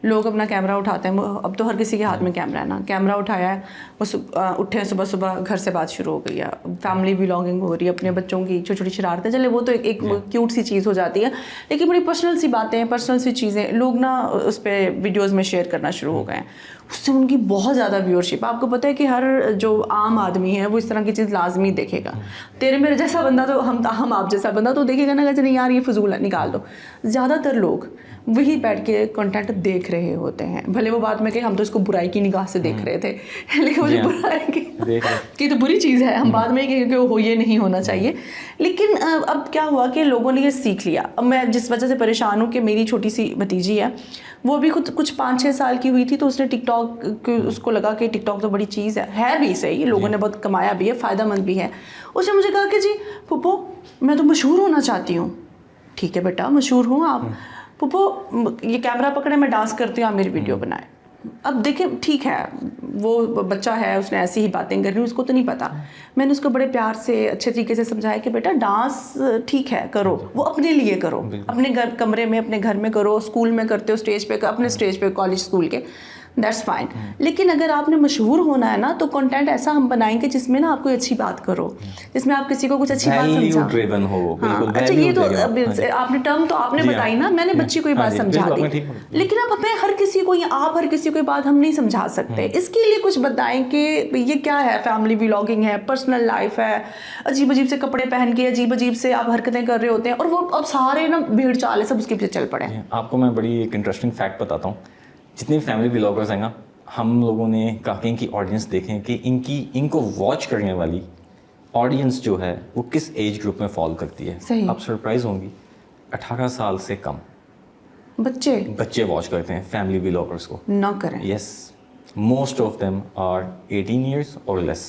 लोग अपना कैमरा उठाते हैं, अब तो हर किसी के हाथ में कैमरा है ना, कैमरा उठाया है, वो उठे सुबह सुबह घर से बात शुरू हो गई है, फैमिली व्लॉगिंग हो रही है, अपने बच्चों की छोटी छोटी शरारतें, चले वो तो एक क्यूट सी चीज़ हो जाती है, लेकिन बड़ी पर्सनल सी बातें, पर्सनल सी चीज़ें लोग ना उस पर वीडियोज़ में शेयर करना शुरू हो गए हैं, उससे उनकी बहुत ज़्यादा व्यूअरशिप। आपको पता है कि हर जो आम आदमी है वो इस तरह की चीज़ लाजमी देखेगा, तेरे मेरे जैसा बंदा तो हम आप जैसा बंदा तो देखेगा ना, कहते नहीं यार ये फजूल है, निकाल दो। ज़्यादातर लोग वही बैठ के कंटेंट देख रहे होते हैं, भले वो बात में कि हम तो इसको बुराई की निगाह से देख रहे थे, लेकिन मुझे बुराई की तो बुरी चीज़ है, हम बाद में कि वो ये नहीं होना चाहिए। लेकिन अब क्या हुआ कि लोगों ने ये सीख लिया। अब मैं जिस वजह से परेशान हूँ कि मेरी छोटी सी भतीजी है, वो भी खुद कुछ 5-6 साल की हुई थी, तो उसने टिकटॉक टिकटॉक उसको लगा कि टिकटॉक तो बड़ी चीज़ है भी सही, लोगों ने बहुत कमाया भी है, फ़ायदेमंद भी है। उसने मुझे कहा कि जी पुप्पो मैं तो मशहूर होना चाहती हूँ। ठीक है बेटा, मशहूर हूँ आप, पुप्पो ये कैमरा पकड़े, मैं डांस करती हूँ, आप मेरी वीडियो बनाए। अब देखिए ठीक है, वो बच्चा है, उसने ऐसी ही बातें कर रही, उसको तो नहीं पता। मैंने उसको बड़े प्यार से अच्छे तरीके से समझाया कि बेटा डांस ठीक है करो, वो अपने लिए करो, अपने घर कमरे में अपने घर में करो, स्कूल में करते हो स्टेज पे, अपने स्टेज पे, कॉलेज स्कूल के, दैट्स फाइन। लेकिन अगर आपने मशहूर होना है ना, तो कंटेंट ऐसा हम बनाएंगे जिसमें ना आप कोई अच्छी बात करो, जिसमें आप किसी को कुछ अच्छी बात समझाओ। ड्रिवन हो, बिल्कुल। अच्छा ये तो आपने टर्म तो आपने बताई ना, मैंने बच्ची को ये बात समझा दी। लेकिन अब हमें हर किसी को, आप हर किसी को बात हम नहीं समझा सकते। इसके लिए कुछ बताएं कि ये क्या है, फैमिली व्लॉगिंग है, पर्सनल लाइफ है, अजीब अजीब से कपड़े पहन के अजीब अजीब से आप हरकतें कर रहे होते हैं, और वो अब सारे ना भीड़ चाल है, सब उसके पीछे चल पड़े हैं। आपको मैं बड़ी एक इंटरेस्टिंग फैक्ट बताता हूँ। जितने फैमिली व्लॉगर्स हैं ना, हम लोगों ने काफ़ी इनकी ऑडियंस देखें कि इनको वॉच करने वाली ऑडियंस जो है वो किस एज ग्रुप में फॉल करती है। सही। आप सरप्राइज होंगी, 18 साल से कम बच्चे वॉच करते हैं फैमिली व्लॉगर्स को। ना करें। Yes, most of them are 18 years और लेस।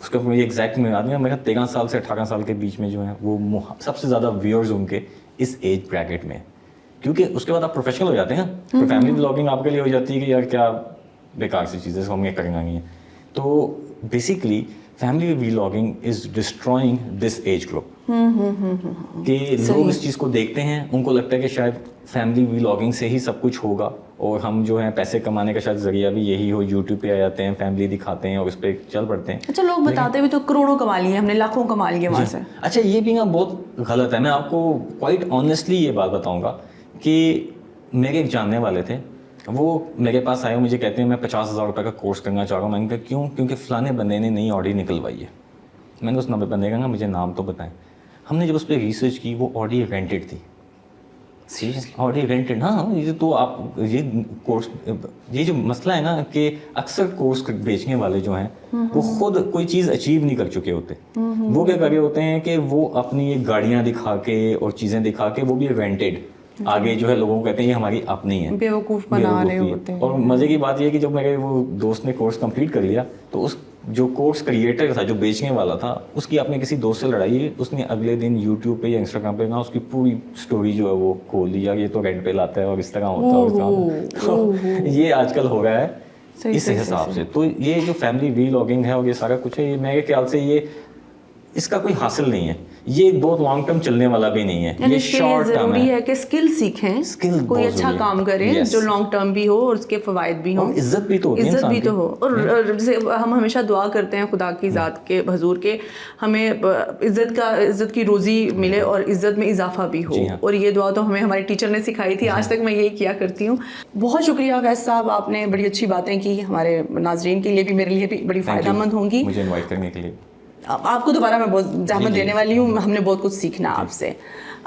उसका मुझे एग्जैक्ट में याद नहीं, मेरा 13 साल से 18 साल के बीच में जो है वो सबसे ज़्यादा व्यूअर्स उनके इस एज ब्रैकेट में, क्योंकि उसके बाद आप प्रोफेशनल हो जाते हैं। तो फैमिली व्लॉगिंग आपके लिए हो जाती है कि यार क्या बेकार सी चीज़ें हम ये करना नहीं है। तो basically family vlogging is destroying this age group. कि लोग इस चीज़ को देखते हैं, उनको लगता है कि शायद फैमिली व्लॉगिंग से ही सब कुछ होगा, और हम जो है पैसे कमाने का शायद जरिया भी यही हो, यूट्यूब पे आ जाते हैं, फैमिली दिखाते हैं और उस पर चल पड़ते हैं। अच्छा, लोग बताते भी तो करोड़ों कमा लिए हमने, लाखों कमा लिए वहाँ से। अच्छा, ये भी ना बहुत गलत है। मैं आपको क्वाइट ऑनेस्टली ये बात बताऊँगा कि मेरे एक जानने वाले थे, वो मेरे पास आए, मुझे कहते हैं मैं 50,000 रुपये का कोर्स करना चाह रहा हूँ। मैंने कहा क्यों? क्योंकि फ़लाने बंदे ने नई ऑडी निकलवाई है। मैंने उस नंबर बंदे का मुझे नाम तो बताएं। हमने जब उस पर रिसर्च की, वो ऑडी रेंटेड थी। Seriously Audi rented? हाँ, ये तो आप ये कोर्स, ये जो मसला है ना कि अक्सर कोर्स बेचने वाले जो हैं वो खुद कोई चीज़ अचीव नहीं कर चुके होते। वो क्या कर रहे होते हैं कि वो अपनी ये गाड़ियाँ दिखा के और चीज़ें दिखा के, वो भी रेंटेड, आगे जो है लोगों को कहते हैं ये हमारी अपनी है, बेवकूफ़ बना रहे होते हैं। और मज़े की बात ये है कि जब मेरे वो दोस्त ने कोर्स कंप्लीट कर लिया, तो उस जो कोर्स क्रिएटर था, जो बेचने वाला था, उसकी अपने किसी दोस्त से लड़ाई है, उसने अगले दिन यूट्यूब पे या इंस्टाग्राम पे ना उसकी पूरी स्टोरी जो है वो खोल दिया, ये तो रेंट पे लाता है और इस तरह होता है और इस तरह। तो ये आजकल हो रहा है इस हिसाब से। तो ये जो फैमिली व्लॉगिंग है और ये सारा कुछ है, ये मेरे ख्याल से ये इसका कोई हासिल नहीं है, ये बहुत लॉन्ग टर्म चलने वाला भी नहीं है, ये शॉर्ट टर्म है। जरूरी है कि स्किल सीखें, कोई अच्छा काम करें जो लॉन्ग टर्म भी हो और उसके फवायद भी हो, इज्जत भी तो होती है, इज्जत भी तो हो। और जैसे हम हमेशा दुआ करते हैं खुदा की ज़ात के हुजूर के, हमें इज्जत की रोज़ी मिले और इज्जत में इजाफा भी हो। और ये दुआ तो हमें हमारे टीचर ने सिखाई थी, आज तक मैं यही किया करती हूँ। बहुत शुक्रिया फैज साहब, आपने बड़ी अच्छी बातें की, हमारे नाजरीन के लिए भी, मेरे लिए भी बड़ी फ़ायदेमंद होंगी। मुझे इनवाइट करने के लिए आपको दोबारा मैं बहुत जहमत देने वाली हूँ, हमने बहुत कुछ सीखना आपसे।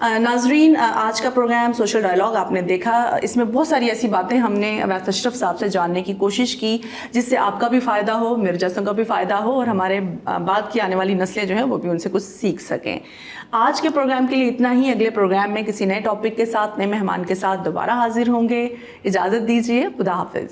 नाजरीन, आज का प्रोग्राम सोशल डायलॉग आपने देखा, इसमें बहुत सारी ऐसी बातें हमने अवैस अशरफ साहब से जानने की कोशिश की जिससे आपका भी फ़ायदा हो, मेरे जैसों का भी फ़ायदा हो, और हमारे बाद की आने वाली नस्लें जो हैं वो भी उनसे कुछ सीख सकें। आज के प्रोग्राम के लिए इतना ही। अगले प्रोग्राम में किसी नए टॉपिक के साथ, नए मेहमान के साथ दोबारा हाजिर होंगे। इजाज़त दीजिए, खुदा हाफिज़।